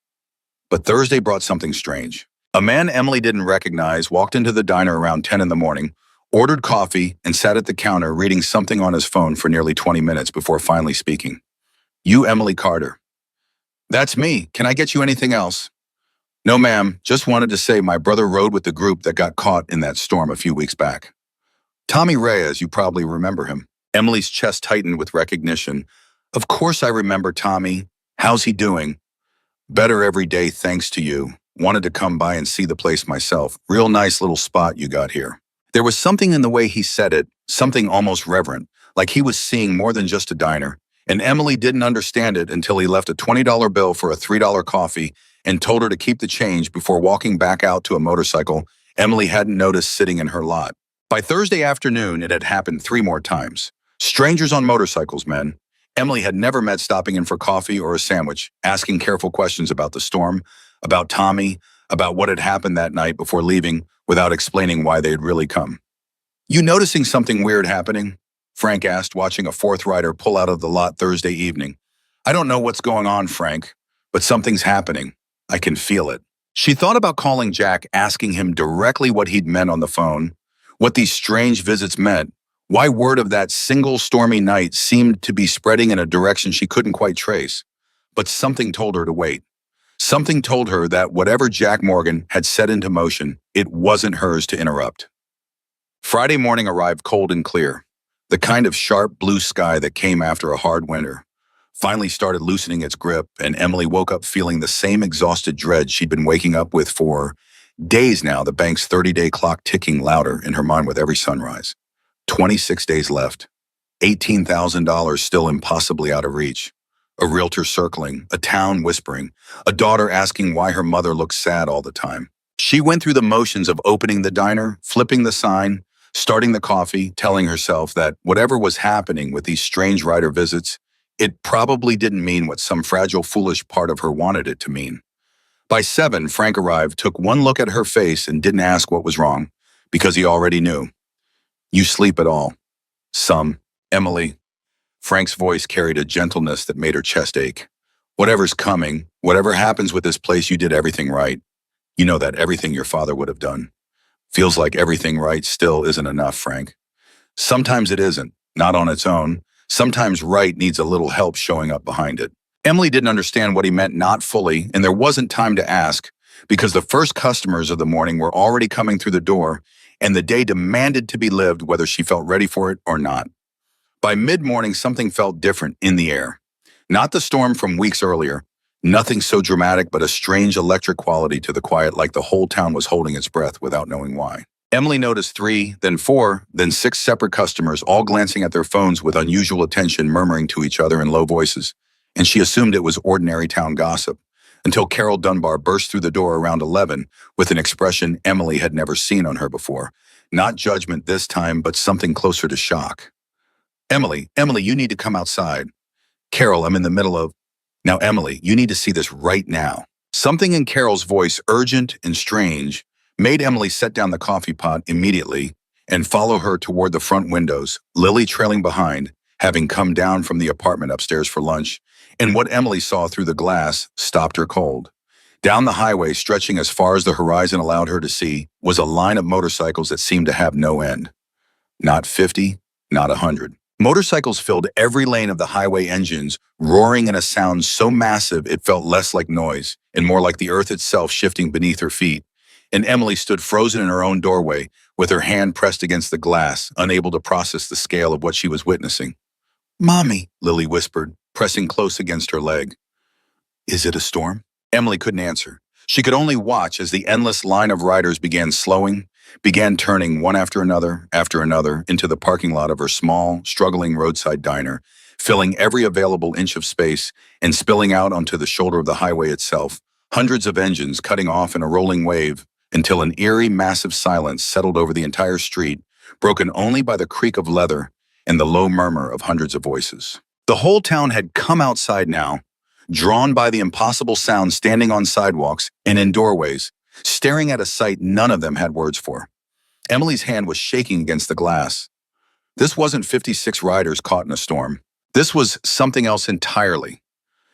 But Thursday brought something strange. A man Emily didn't recognize walked into the diner around 10 in the morning, ordered coffee, and sat at the counter reading something on his phone for nearly 20 minutes before finally speaking. You, Emily Carter. That's me. Can I get you anything else? No, ma'am. Just wanted to say my brother rode with the group that got caught in that storm a few weeks back. Tommy Reyes, you probably remember him. Emily's chest tightened with recognition. Of course I remember Tommy. How's he doing? Better every day, thanks to you. Wanted to come by and see the place myself. Real nice little spot you got here. There was something in the way he said it, something almost reverent, like he was seeing more than just a diner. And Emily didn't understand it until he left a $20 bill for a $3 coffee and told her to keep the change before walking back out to a motorcycle Emily hadn't noticed sitting in her lot. By Thursday afternoon, it had happened 3 more times. Strangers on motorcycles, men. Emily had never met stopping in for coffee or a sandwich, asking careful questions about the storm, about Tommy, about what had happened that night before leaving without explaining why they had really come. You noticing something weird happening? Frank asked, watching a 4th rider pull out of the lot Thursday evening. I don't know what's going on, Frank, but something's happening. I can feel it. She thought about calling Jack, asking him directly what he'd meant on the phone, what these strange visits meant, why word of that single stormy night seemed to be spreading in a direction she couldn't quite trace. But something told her to wait. Something told her that whatever Jack Morgan had set into motion, it wasn't hers to interrupt. Friday morning arrived cold and clear. The kind of sharp blue sky that came after a hard winter finally started loosening its grip, and Emily woke up feeling the same exhausted dread she'd been waking up with for days now, the bank's 30-day clock ticking louder in her mind with every sunrise. 26 days left. $18,000 still impossibly out of reach. A realtor circling, a town whispering, a daughter asking why her mother looked sad all the time. She went through the motions of opening the diner, flipping the sign, starting the coffee, telling herself that whatever was happening with these strange writer visits, it probably didn't mean what some fragile, foolish part of her wanted it to mean. By 7, Frank arrived, took one look at her face and didn't ask what was wrong, because he already knew. You sleep at all. Some. Emily. Frank's voice carried a gentleness that made her chest ache. Whatever's coming, whatever happens with this place, you did everything right. You know that everything your father would have done. Feels like everything right still isn't enough, Frank. Sometimes it isn't, not on its own. Sometimes right needs a little help showing up behind it. Emily didn't understand what he meant, not fully, and there wasn't time to ask, because the first customers of the morning were already coming through the door, and the day demanded to be lived whether she felt ready for it or not. By mid-morning, something felt different in the air. Not the storm from weeks earlier, nothing so dramatic, but a strange electric quality to the quiet, like the whole town was holding its breath without knowing why. Emily noticed 3, then 4, then 6 separate customers, all glancing at their phones with unusual attention, murmuring to each other in low voices, and she assumed it was ordinary town gossip, until Carol Dunbar burst through the door around 11 with an expression Emily had never seen on her before. Not judgment this time, but something closer to shock. Emily, you need to come outside. Carol, I'm in the middle of... Now, Emily, you need to see this right now. Something in Carol's voice, urgent and strange, made Emily set down the coffee pot immediately and follow her toward the front windows, Lily trailing behind, having come down from the apartment upstairs for lunch, and what Emily saw through the glass stopped her cold. Down the highway, stretching as far as the horizon allowed her to see, was a line of motorcycles that seemed to have no end. Not 50, not 100. Motorcycles filled every lane of the highway, engines roaring in a sound so massive it felt less like noise and more like the earth itself shifting beneath her feet. And Emily stood frozen in her own doorway, with her hand pressed against the glass, unable to process the scale of what she was witnessing. "Mommy," Lily whispered, pressing close against her leg. "Is it a storm?" Emily couldn't answer. She could only watch as the endless line of riders began slowing, began turning one after another, into the parking lot of her small, struggling roadside diner, filling every available inch of space and spilling out onto the shoulder of the highway itself, hundreds of engines cutting off in a rolling wave until an eerie, massive silence settled over the entire street, broken only by the creak of leather and the low murmur of hundreds of voices. The whole town had come outside now, drawn by the impossible sound, standing on sidewalks and in doorways, staring at a sight none of them had words for. Emily's hand was shaking against the glass. This wasn't 56 riders caught in a storm. This was something else entirely.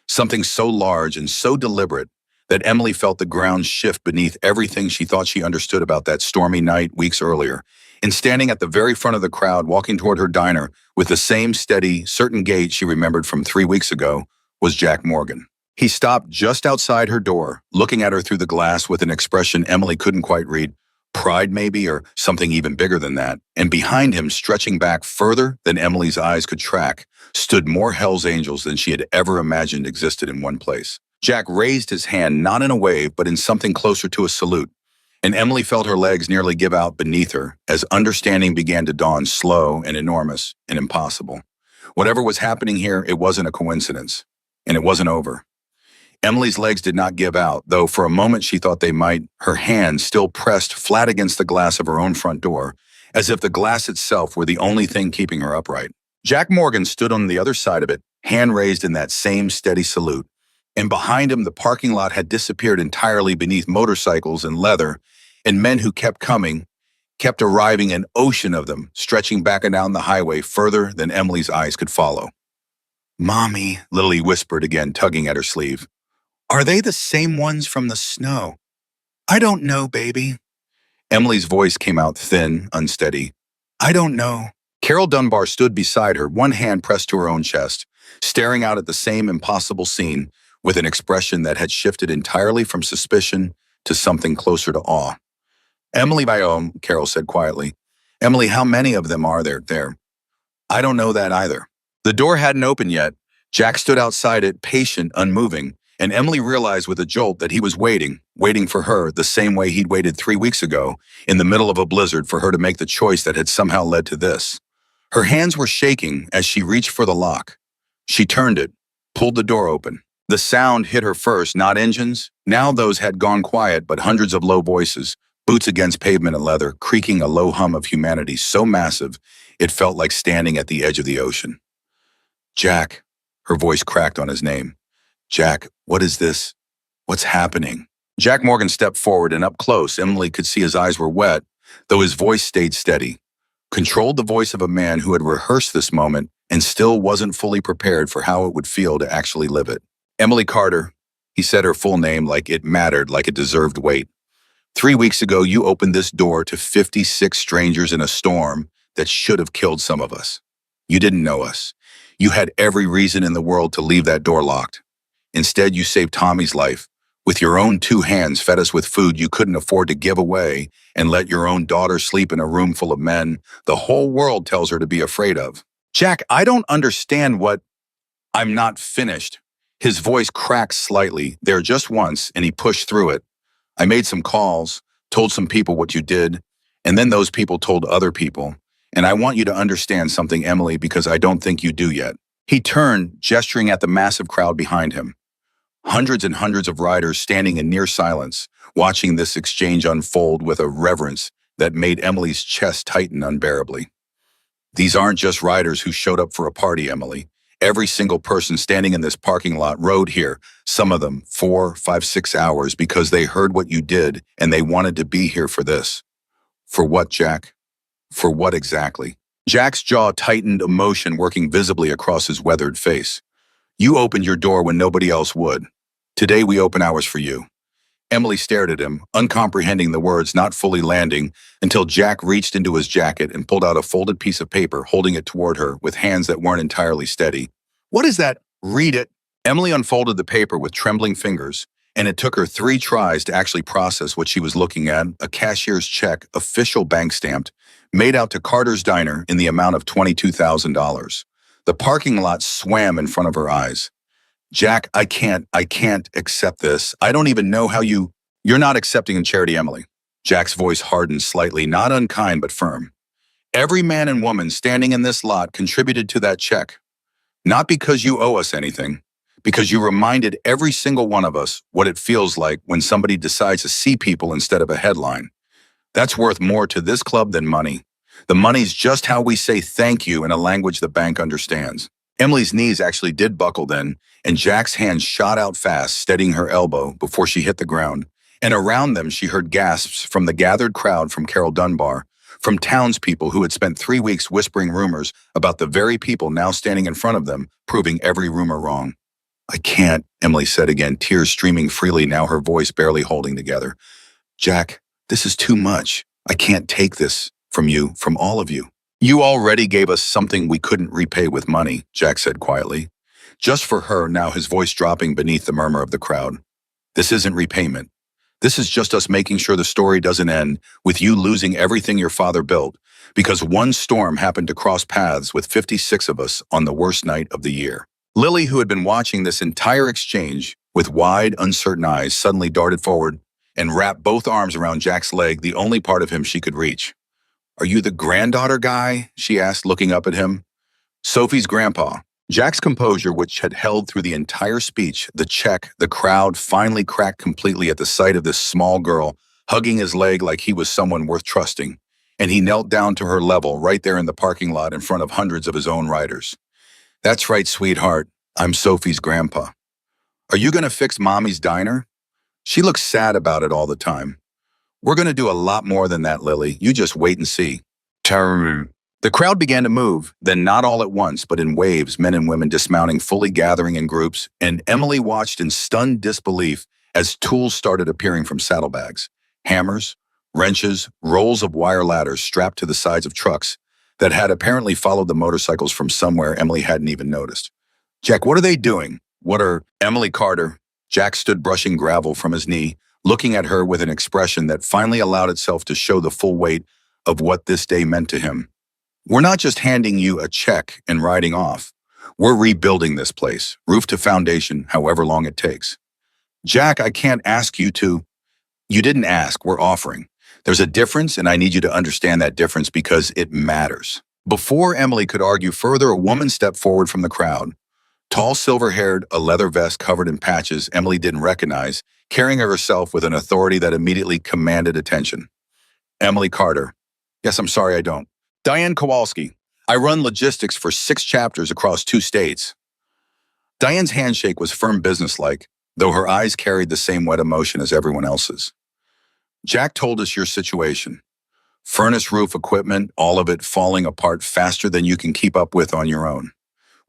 Something so large and so deliberate that Emily felt the ground shift beneath everything she thought she understood about that stormy night weeks earlier. And standing at the very front of the crowd, walking toward her diner with the same steady, certain gait she remembered from 3 weeks ago, was Jack Morgan. He stopped just outside her door, looking at her through the glass with an expression Emily couldn't quite read. Pride, maybe, or something even bigger than that. And behind him, stretching back further than Emily's eyes could track, stood more Hell's Angels than she had ever imagined existed in one place. Jack raised his hand, not in a wave, but in something closer to a salute, and Emily felt her legs nearly give out beneath her as understanding began to dawn, slow and enormous and impossible. Whatever was happening here, it wasn't a coincidence, and it wasn't over. Emily's legs did not give out, though for a moment she thought they might, her hand still pressed flat against the glass of her own front door, as if the glass itself were the only thing keeping her upright. Jack Morgan stood on the other side of it, hand raised in that same steady salute, and behind him the parking lot had disappeared entirely beneath motorcycles and leather, and men who kept coming, kept arriving, an ocean of them, stretching back and down the highway further than Emily's eyes could follow. "Mommy," Lily whispered again, tugging at her sleeve. "Are they the same ones from the snow?" "I don't know, baby." Emily's voice came out thin, unsteady. "I don't know." Carol Dunbar stood beside her, one hand pressed to her own chest, staring out at the same impossible scene, with an expression that had shifted entirely from suspicion to something closer to awe. Emily Biome, Carol said quietly. Emily, how many of them are there? I don't know that either. The door hadn't opened yet. Jack stood outside it, patient, unmoving, and Emily realized with a jolt that he was waiting for her the same way he'd waited 3 weeks ago, in the middle of a blizzard, for her to make the choice that had somehow led to this. Her hands were shaking as she reached for the lock. She turned it, pulled the door open. The sound hit her first, not engines. Now those had gone quiet, but hundreds of low voices, boots against pavement and leather, creaking a low hum of humanity so massive it felt like standing at the edge of the ocean. Jack, her voice cracked on his name. Jack, what is this? What's happening? Jack Morgan stepped forward, and up close, Emily could see his eyes were wet, though his voice stayed steady. Controlled the voice of a man who had rehearsed this moment and still wasn't fully prepared for how it would feel to actually live it. Emily Carter, he said her full name like it mattered, like it deserved weight. 3 weeks ago, you opened this door to 56 strangers in a storm that should have killed some of us. You didn't know us. You had every reason in the world to leave that door locked. Instead, you saved Tommy's life. With your own 2 hands, fed us with food you couldn't afford to give away, and let your own daughter sleep in a room full of men the whole world tells her to be afraid of. Jack, I don't understand what... I'm not finished. His voice cracked slightly, there just once, and he pushed through it. I made some calls, told some people what you did, and then those people told other people. And I want you to understand something, Emily, because I don't think you do yet. He turned, gesturing at the massive crowd behind him. Hundreds and hundreds of riders standing in near silence, watching this exchange unfold with a reverence that made Emily's chest tighten unbearably. These aren't just riders who showed up for a party, Emily. Every single person standing in this parking lot rode here, some of them 4, 5, 6 hours, because they heard what you did and they wanted to be here for this. For what, Jack? For what exactly? Jack's jaw tightened, emotion working visibly across his weathered face. You opened your door when nobody else would. Today we open ours for you. Emily stared at him, uncomprehending the words, not fully landing, until Jack reached into his jacket and pulled out a folded piece of paper, holding it toward her with hands that weren't entirely steady. What is that? Read it. Emily unfolded the paper with trembling fingers, and it took her 3 tries to actually process what she was looking at, a cashier's check, official bank stamped, made out to Carter's Diner in the amount of $22,000. The parking lot swam in front of her eyes. Jack, I can't accept this. I don't even know how you're not accepting in charity, Emily. Jack's voice hardened slightly, not unkind but firm. Every man and woman standing in this lot contributed to that check. Not because you owe us anything, because you reminded every single one of us what it feels like when somebody decides to see people instead of a headline. That's worth more to this club than money. The money's just how we say thank you in a language the bank understands. Emily's knees actually did buckle then, and Jack's hand shot out fast, steadying her elbow before she hit the ground. And around them, she heard gasps from the gathered crowd, from Carol Dunbar, from townspeople who had spent 3 weeks whispering rumors about the very people now standing in front of them, proving every rumor wrong. I can't, Emily said again, tears streaming freely, now her voice barely holding together. Jack, this is too much. I can't take this from you, from all of you. You already gave us something we couldn't repay with money, Jack said quietly. Just for her, now his voice dropping beneath the murmur of the crowd. This isn't repayment. This is just us making sure the story doesn't end with you losing everything your father built, because one storm happened to cross paths with 56 of us on the worst night of the year. Lily, who had been watching this entire exchange with wide, uncertain eyes, suddenly darted forward and wrapped both arms around Jack's leg, the only part of him she could reach. Are you the granddaughter guy? She asked, looking up at him. Sophie's grandpa. Jack's composure, which had held through the entire speech, the check, the crowd, finally cracked completely at the sight of this small girl hugging his leg like he was someone worth trusting, and he knelt down to her level right there in the parking lot in front of hundreds of his own riders. That's right, sweetheart. I'm Sophie's grandpa. Are you going to fix Mommy's diner? She looks sad about it all the time. We're going to do a lot more than that, Lily. You just wait and see. The crowd began to move, then not all at once, but in waves, men and women dismounting, fully gathering in groups, and Emily watched in stunned disbelief as tools started appearing from saddlebags. Hammers, wrenches, rolls of wire ladders strapped to the sides of trucks that had apparently followed the motorcycles from somewhere Emily hadn't even noticed. Jack, what are they doing? What are Emily Carter? Jack stood brushing gravel from his knee, looking at her with an expression that finally allowed itself to show the full weight of what this day meant to him. We're not just handing you a check and riding off. We're rebuilding this place, roof to foundation, however long it takes. Jack, I can't ask you to. You didn't ask, we're offering. There's a difference, and I need you to understand that difference because it matters. Before Emily could argue further, a woman stepped forward from the crowd. Tall, silver-haired, a leather vest covered in patches Emily didn't recognize, carrying herself with an authority that immediately commanded attention. Emily Carter. Yes, I'm sorry I don't. Diane Kowalski. I run logistics for 6 chapters across 2 states. Diane's handshake was firm businesslike, though her eyes carried the same wet emotion as everyone else's. Jack told us your situation. Furnace roof equipment, all of it falling apart faster than you can keep up with on your own.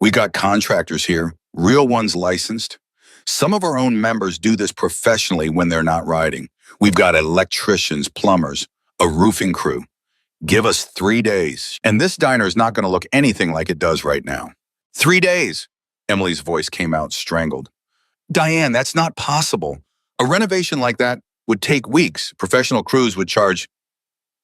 We got contractors here, real ones licensed. Some of our own members do this professionally when they're not riding. We've got electricians, plumbers, a roofing crew. Give us 3 days, and this diner is not going to look anything like it does right now. 3 days, Emily's voice came out strangled. Diane, that's not possible. A renovation like that would take weeks. Professional crews would charge.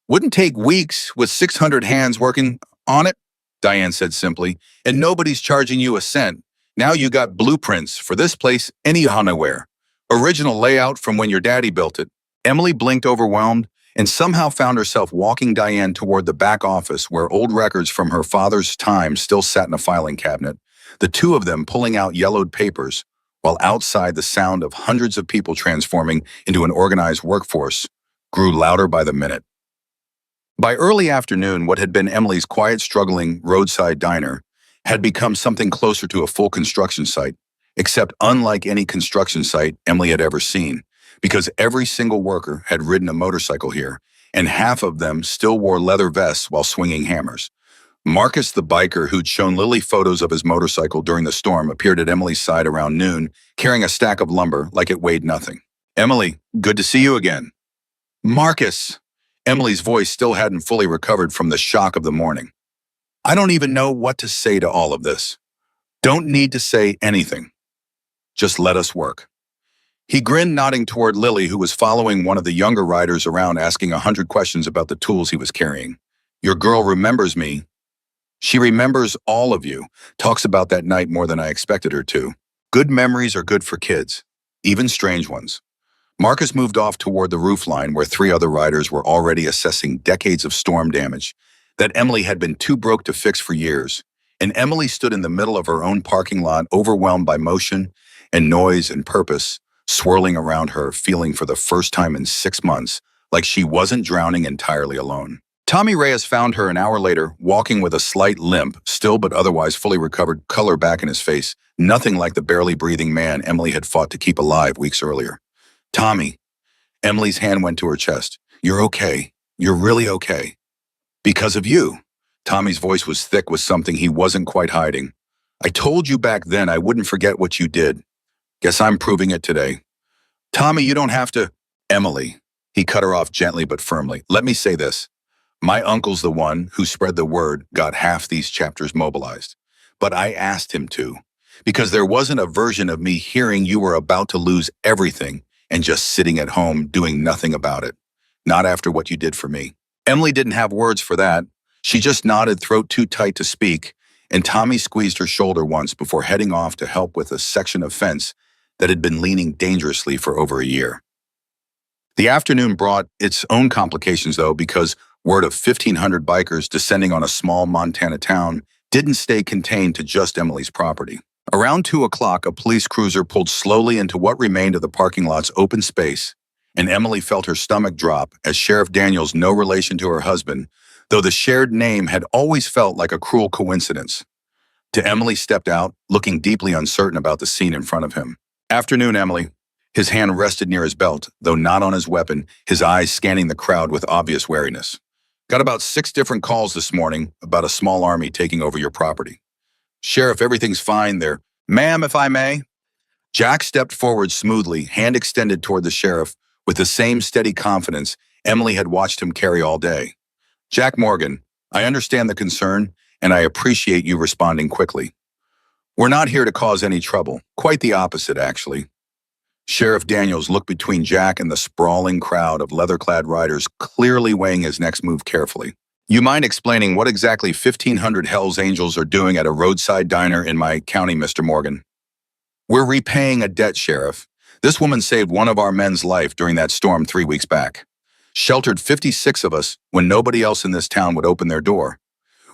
Wouldn't take weeks with 600 hands working on it, Diane said simply, and nobody's charging you a cent. Now you got blueprints for this place anywhere. Original layout from when your daddy built it. Emily blinked overwhelmed and somehow found herself walking Diane toward the back office where old records from her father's time still sat in a filing cabinet, the two of them pulling out yellowed papers, while outside the sound of hundreds of people transforming into an organized workforce grew louder by the minute. By early afternoon, what had been Emily's quiet, struggling roadside diner had become something closer to a full construction site, except unlike any construction site Emily had ever seen, because every single worker had ridden a motorcycle here, and half of them still wore leather vests while swinging hammers. Marcus, the biker who'd shown Lily photos of his motorcycle during the storm, appeared at Emily's side around noon, carrying a stack of lumber like it weighed nothing. Emily, good to see you again. Marcus! Emily's voice still hadn't fully recovered from the shock of the morning. I don't even know what to say to all of this. Don't need to say anything. Just let us work. He grinned, nodding toward Lily, who was following one of the younger riders around, asking 100 questions about the tools he was carrying. Your girl remembers me. She remembers all of you, talks about that night more than I expected her to. Good memories are good for kids, even strange ones. Marcus moved off toward the roofline where 3 other riders were already assessing decades of storm damage that Emily had been too broke to fix for years, and Emily stood in the middle of her own parking lot, overwhelmed by motion and noise and purpose, swirling around her, feeling for the first time in 6 months like she wasn't drowning entirely alone. Tommy Reyes found her an hour later, walking with a slight limp, still but otherwise fully recovered, color back in his face, nothing like the barely breathing man Emily had fought to keep alive weeks earlier. Tommy. Emily's hand went to her chest. You're okay. You're really okay. Because of you. Tommy's voice was thick with something he wasn't quite hiding. I told you back then I wouldn't forget what you did. Guess I'm proving it today. Tommy, you don't have to. Emily. He cut her off gently but firmly. Let me say this. My uncle's the one who spread the word, got half these chapters mobilized. But I asked him to, because there wasn't a version of me hearing you were about to lose everything and just sitting at home doing nothing about it. Not after what you did for me. Emily didn't have words for that. She just nodded, throat too tight to speak, and Tommy squeezed her shoulder once before heading off to help with a section of fence that had been leaning dangerously for over a year. The afternoon brought its own complications, though, because word of 1,500 bikers descending on a small Montana town didn't stay contained to just Emily's property. Around 2 o'clock, a police cruiser pulled slowly into what remained of the parking lot's open space, and Emily felt her stomach drop as Sheriff Daniels, no relation to her husband, though the shared name had always felt like a cruel coincidence. Emily stepped out, looking deeply uncertain about the scene in front of him. Afternoon, Emily. His hand rested near his belt, though not on his weapon, his eyes scanning the crowd with obvious wariness. Got about 6 different calls this morning about a small army taking over your property. Sheriff, everything's fine there. Ma'am, if I may? Jack stepped forward smoothly, hand extended toward the sheriff, with the same steady confidence Emily had watched him carry all day. Jack Morgan, I understand the concern, and I appreciate you responding quickly. We're not here to cause any trouble. Quite the opposite, actually. Sheriff Daniels looked between Jack and the sprawling crowd of leather-clad riders, clearly weighing his next move carefully. You mind explaining what exactly 1,500 Hells Angels are doing at a roadside diner in my county, Mr. Morgan? We're repaying a debt, Sheriff. This woman saved one of our men's life during that storm 3 weeks back. Sheltered 56 of us when nobody else in this town would open their door.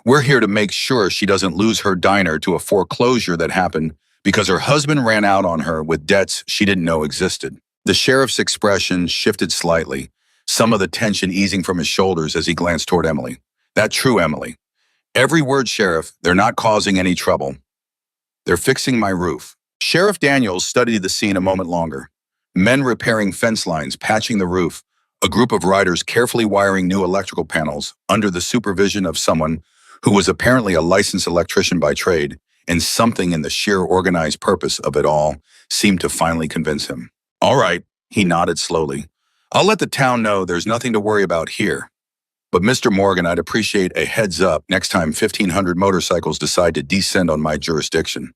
We're here to make sure she doesn't lose her diner to a foreclosure that happened because her husband ran out on her with debts she didn't know existed. The sheriff's expression shifted slightly, some of the tension easing from his shoulders as he glanced toward Emily. That true, Emily. Every word, Sheriff. They're not causing any trouble. They're fixing my roof. Sheriff Daniels studied the scene a moment longer. Men repairing fence lines, patching the roof, a group of riders carefully wiring new electrical panels under the supervision of someone who was apparently a licensed electrician by trade, and something in the sheer organized purpose of it all seemed to finally convince him. All right, he nodded slowly. I'll let the town know there's nothing to worry about here. But Mr. Morgan, I'd appreciate a heads up next time 1,500 motorcycles decide to descend on my jurisdiction.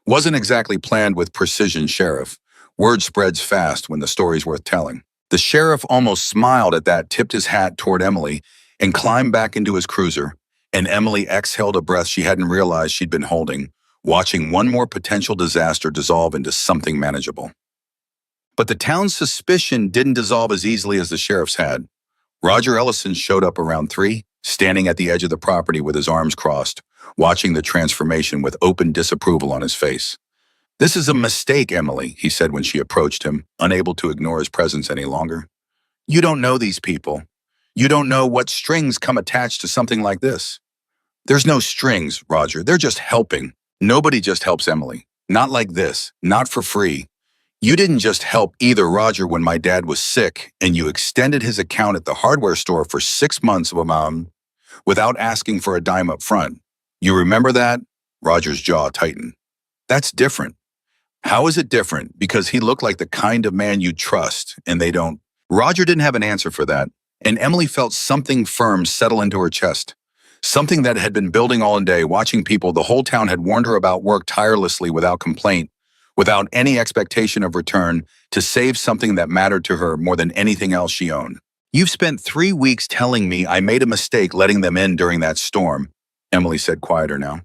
Wasn't exactly planned with precision, Sheriff. Word spreads fast when the story's worth telling. The sheriff almost smiled at that, tipped his hat toward Emily, and climbed back into his cruiser. And Emily exhaled a breath she hadn't realized she'd been holding, watching one more potential disaster dissolve into something manageable. But the town's suspicion didn't dissolve as easily as the sheriff's had. Roger Ellison showed up around 3, standing at the edge of the property with his arms crossed, watching the transformation with open disapproval on his face. This is a mistake, Emily, he said when she approached him, unable to ignore his presence any longer. You don't know these people. You don't know what strings come attached to something like this. There's no strings, Roger. They're just helping. Nobody just helps Emily. Not like this. Not for free. You didn't just help either, Roger, when my dad was sick, and you extended his account at the hardware store for 6 months without asking for a dime up front. You remember that? Roger's jaw tightened. That's different. How is it different? Because he looked like the kind of man you trust, and they don't. Roger didn't have an answer for that, and Emily felt something firm settle into her chest. Something that had been building all day, watching people the whole town had warned her about work tirelessly without complaint, without any expectation of return, to save something that mattered to her more than anything else she owned. You've spent 3 weeks telling me I made a mistake letting them in during that storm, Emily said quieter now.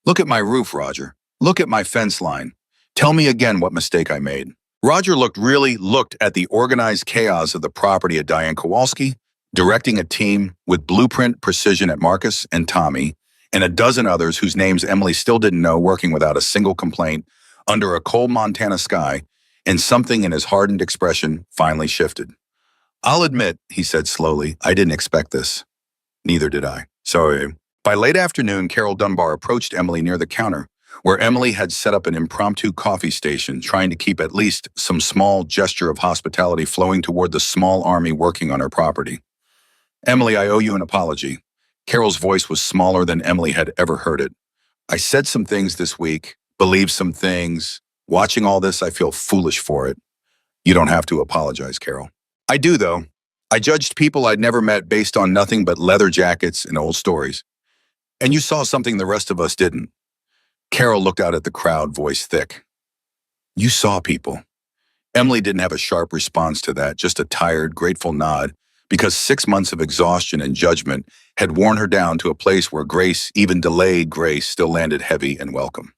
Look at my roof, Roger. Look at my fence line. Tell me again what mistake I made. Roger looked at the organized chaos of the property at Diane Kowalski, directing a team with blueprint precision at Marcus and Tommy, and a dozen others whose names Emily still didn't know, working without a single complaint under a cold Montana sky, and something in his hardened expression finally shifted. I'll admit, he said slowly, I didn't expect this. Neither did I. Sorry. By late afternoon, Carol Dunbar approached Emily near the counter, where Emily had set up an impromptu coffee station, trying to keep at least some small gesture of hospitality flowing toward the small army working on her property. Emily, I owe you an apology. Carol's voice was smaller than Emily had ever heard it. I said some things this week, believed some things. Watching all this, I feel foolish for it. You don't have to apologize, Carol. I do, though. I judged people I'd never met based on nothing but leather jackets and old stories. And you saw something the rest of us didn't. Carol looked out at the crowd, voice thick. You saw people. Emily didn't have a sharp response to that, just a tired, grateful nod, because 6 months of exhaustion and judgment had worn her down to a place where grace, even delayed grace, still landed heavy and welcome.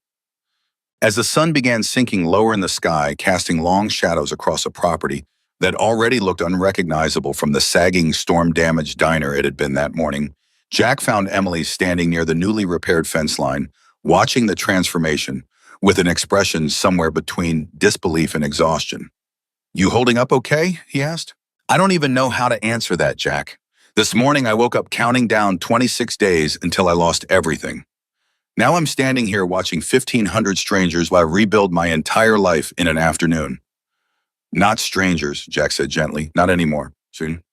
As the sun began sinking lower in the sky, casting long shadows across a property that already looked unrecognizable from the sagging, storm-damaged diner it had been that morning, Jack found Emily standing near the newly repaired fence line, watching the transformation, with an expression somewhere between disbelief and exhaustion. You holding up okay? He asked. I don't even know how to answer that, Jack. This morning I woke up counting down 26 days until I lost everything. Now I'm standing here watching 1,500 strangers while I rebuild my entire life in an afternoon. Not strangers, Jack said gently. Not anymore. Soon.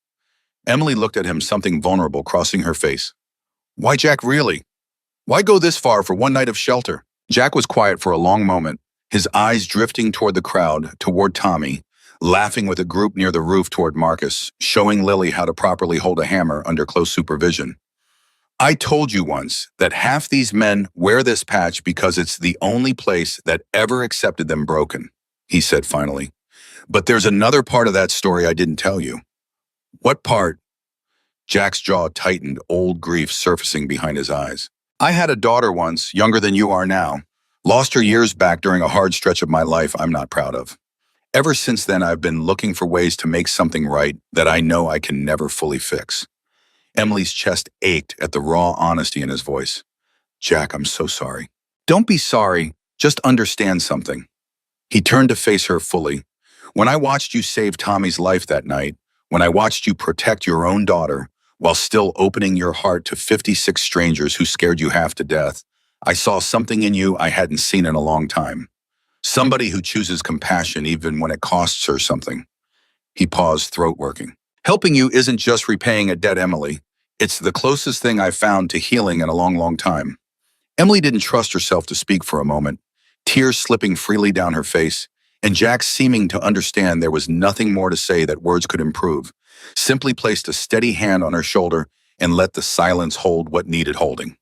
Emily looked at him, something vulnerable crossing her face. Why, Jack, really? Why go this far for one night of shelter? Jack was quiet for a long moment, his eyes drifting toward the crowd, toward Tommy, laughing with a group near the roof toward Marcus, showing Lily how to properly hold a hammer under close supervision. I told you once that half these men wear this patch because it's the only place that ever accepted them broken, he said finally. But there's another part of that story I didn't tell you. What part? Jack's jaw tightened, old grief surfacing behind his eyes. I had a daughter once, younger than you are now. Lost her years back during a hard stretch of my life I'm not proud of. Ever since then, I've been looking for ways to make something right that I know I can never fully fix. Emily's chest ached at the raw honesty in his voice. Jack, I'm so sorry. Don't be sorry, just understand something. He turned to face her fully. When I watched you save Tommy's life that night, when I watched you protect your own daughter, while still opening your heart to 56 strangers who scared you half to death, I saw something in you I hadn't seen in a long time. Somebody who chooses compassion even when it costs her something. He paused, throat working. Helping you isn't just repaying a debt, Emily. It's the closest thing I've found to healing in a long, long time. Emily didn't trust herself to speak for a moment, tears slipping freely down her face, and Jack seeming to understand there was nothing more to say that words could improve, simply placed a steady hand on her shoulder and let the silence hold what needed holding.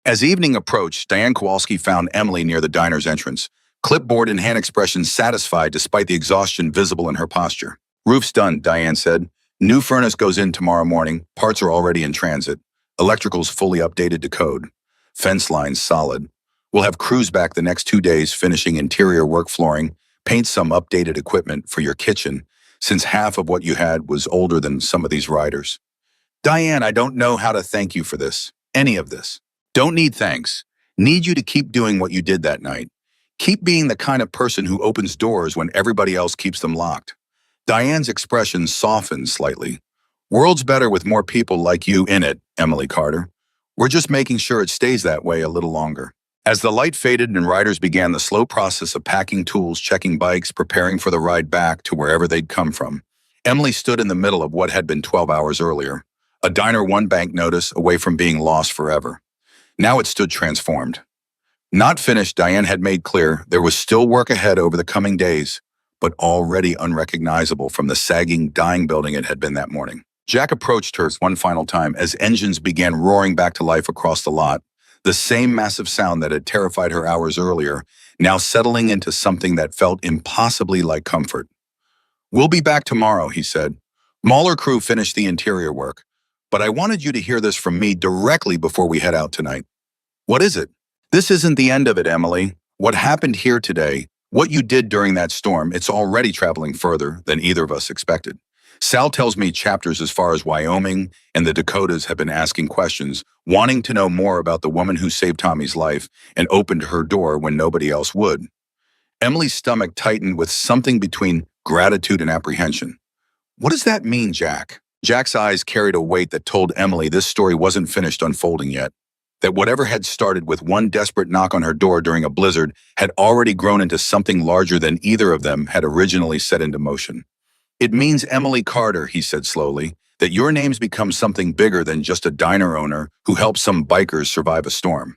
As evening approached, Diane Kowalski found Emily near the diner's entrance, clipboard and hand expression satisfied despite the exhaustion visible in her posture. Roof's done, Diane said. New furnace goes in tomorrow morning. Parts are already in transit. Electrical's fully updated to code. Fence lines solid. We'll have crews back the next 2 days finishing interior work flooring, paint some updated equipment for your kitchen, since half of what you had was older than some of these riders. Diane, I don't know how to thank you for this. Any of this. Don't need thanks. Need you to keep doing what you did that night. Keep being the kind of person who opens doors when everybody else keeps them locked. Diane's expression softened slightly. World's better with more people like you in it, Emily Carter. We're just making sure it stays that way a little longer. As the light faded and riders began the slow process of packing tools, checking bikes, preparing for the ride back to wherever they'd come from, Emily stood in the middle of what had been 12 hours earlier, a Diner One bank notice away from being lost forever. Now it stood transformed. Not finished, Diane had made clear there was still work ahead over the coming days, but already unrecognizable from the sagging, dying building it had been that morning. Jack approached her one final time as engines began roaring back to life across the lot, the same massive sound that had terrified her hours earlier, now settling into something that felt impossibly like comfort. We'll be back tomorrow, he said. Mahler crew finished the interior work, but I wanted you to hear this from me directly before we head out tonight. What is it? This isn't the end of it, Emily. What happened here today, what you did during that storm, it's already traveling further than either of us expected. Sal tells me chapters as far as Wyoming and the Dakotas have been asking questions, wanting to know more about the woman who saved Tommy's life and opened her door when nobody else would. Emily's stomach tightened with something between gratitude and apprehension. What does that mean, Jack? Jack's eyes carried a weight that told Emily this story wasn't finished unfolding yet, that whatever had started with one desperate knock on her door during a blizzard had already grown into something larger than either of them had originally set into motion. It means, Emily Carter, he said slowly, that your name's become something bigger than just a diner owner who helped some bikers survive a storm.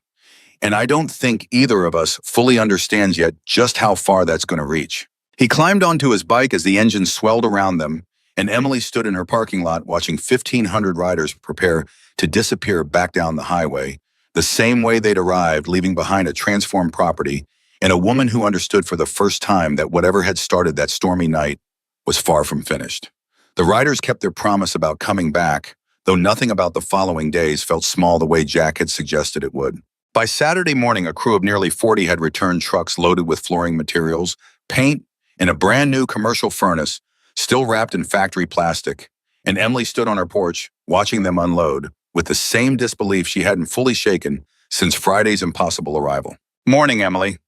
And I don't think either of us fully understands yet just how far that's going to reach. He climbed onto his bike as the engine swelled around them, and Emily stood in her parking lot watching 1,500 riders prepare to disappear back down the highway, the same way they'd arrived, leaving behind a transformed property and a woman who understood for the first time that whatever had started that stormy night was far from finished. The riders kept their promise about coming back, though nothing about the following days felt small the way Jack had suggested it would. By Saturday morning, a crew of nearly 40 had returned trucks loaded with flooring materials, paint, and a brand new commercial furnace, still wrapped in factory plastic, and Emily stood on her porch, watching them unload, with the same disbelief she hadn't fully shaken since Friday's impossible arrival. Morning, Emily.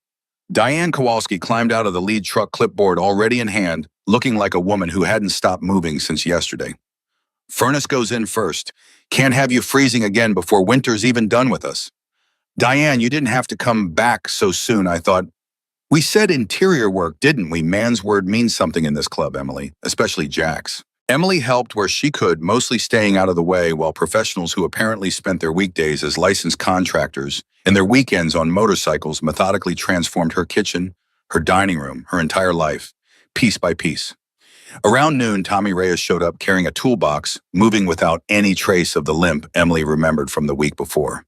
Diane Kowalski climbed out of the lead truck, clipboard already in hand, looking like a woman who hadn't stopped moving since yesterday. Furnace goes in first. Can't have you freezing again before winter's even done with us. Diane, you didn't have to come back so soon, I thought. We said interior work, didn't we? Man's word means something in this club, Emily, especially Jack's. Emily helped where she could, mostly staying out of the way, while professionals who apparently spent their weekdays as licensed contractors and their weekends on motorcycles methodically transformed her kitchen, her dining room, her entire life, piece by piece. Around noon, Tommy Reyes showed up carrying a toolbox, moving without any trace of the limp Emily remembered from the week before.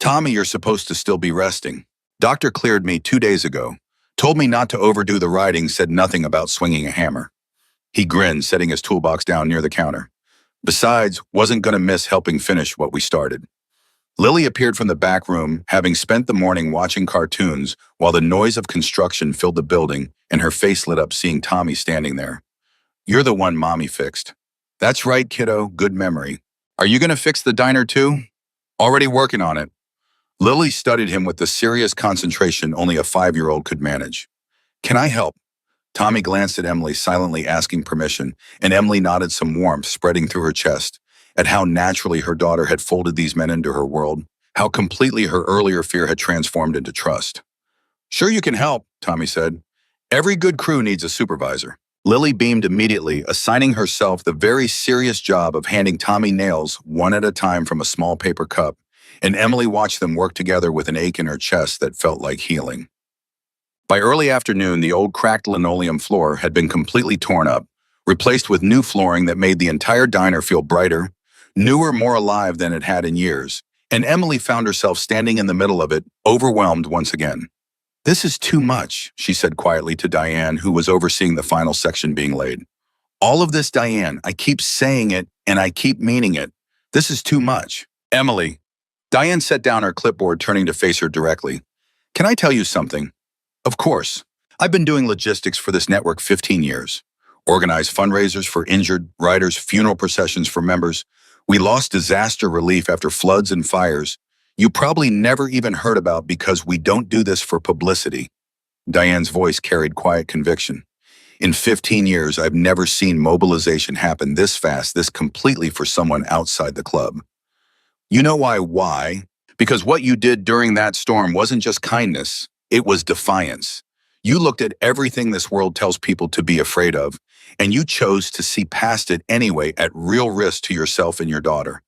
Tommy, you're supposed to still be resting. Doctor cleared me 2 days ago. Told me not to overdo the riding, said nothing about swinging a hammer. He grinned, setting his toolbox down near the counter. Besides, wasn't going to miss helping finish what we started. Lily appeared from the back room, having spent the morning watching cartoons while the noise of construction filled the building, and her face lit up seeing Tommy standing there. You're the one Mommy fixed. That's right, kiddo, good memory. Are you going to fix the diner too? Already working on it. Lily studied him with the serious concentration only a 5-year-old could manage. Can I help? Tommy glanced at Emily, silently asking permission, and Emily nodded, some warmth spreading through her chest at how naturally her daughter had folded these men into her world, how completely her earlier fear had transformed into trust. Sure you can help, Tommy said. Every good crew needs a supervisor. Lily beamed immediately, assigning herself the very serious job of handing Tommy nails one at a time from a small paper cup, and Emily watched them work together with an ache in her chest that felt like healing. By early afternoon, the old cracked linoleum floor had been completely torn up, replaced with new flooring that made the entire diner feel brighter, newer, more alive than it had in years, and Emily found herself standing in the middle of it, overwhelmed once again. This is too much, she said quietly to Diane, who was overseeing the final section being laid. All of this, Diane, I keep saying it and I keep meaning it. This is too much. Emily. Diane set down her clipboard, turning to face her directly. Can I tell you something? Of course. I've been doing logistics for this network 15 years. Organized fundraisers for injured, riders, funeral processions for members. We lost disaster relief after floods and fires. You probably never even heard about because we don't do this for publicity. Diane's voice carried quiet conviction. In 15 years, I've never seen mobilization happen this fast, this completely for someone outside the club. You know why? Why? Because what you did during that storm wasn't just kindness, it was defiance. You looked at everything this world tells people to be afraid of, and you chose to see past it anyway at real risk to yourself and your daughter.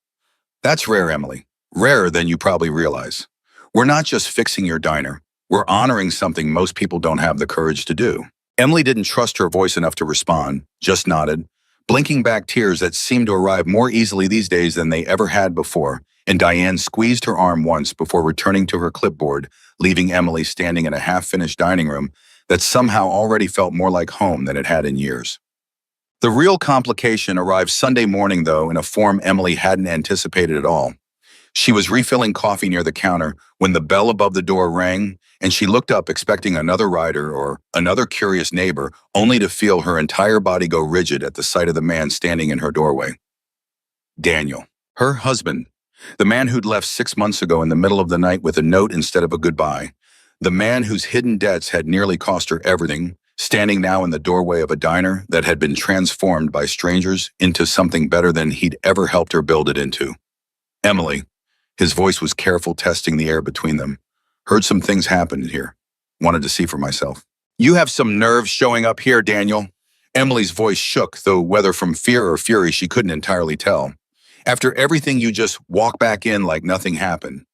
That's rare, Emily. Rarer than you probably realize. We're not just fixing your diner. We're honoring something most people don't have the courage to do. Emily didn't trust her voice enough to respond, just nodded, blinking back tears that seemed to arrive more easily these days than they ever had before, and Diane squeezed her arm once before returning to her clipboard, leaving Emily standing in a half-finished dining room that somehow already felt more like home than it had in years. The real complication arrived Sunday morning, though, in a form Emily hadn't anticipated at all. She was refilling coffee near the counter when the bell above the door rang, and she looked up expecting another rider or another curious neighbor, only to feel her entire body go rigid at the sight of the man standing in her doorway. Daniel, her husband, the man who'd left 6 months ago in the middle of the night with a note instead of a goodbye, the man whose hidden debts had nearly cost her everything, standing now in the doorway of a diner that had been transformed by strangers into something better than he'd ever helped her build it into. Emily. His voice was careful, testing the air between them. Heard some things happen here. Wanted to see for myself. You have some nerve showing up here, Daniel. Emily's voice shook, though whether from fear or fury she couldn't entirely tell. After everything, you just walk back in like nothing happened.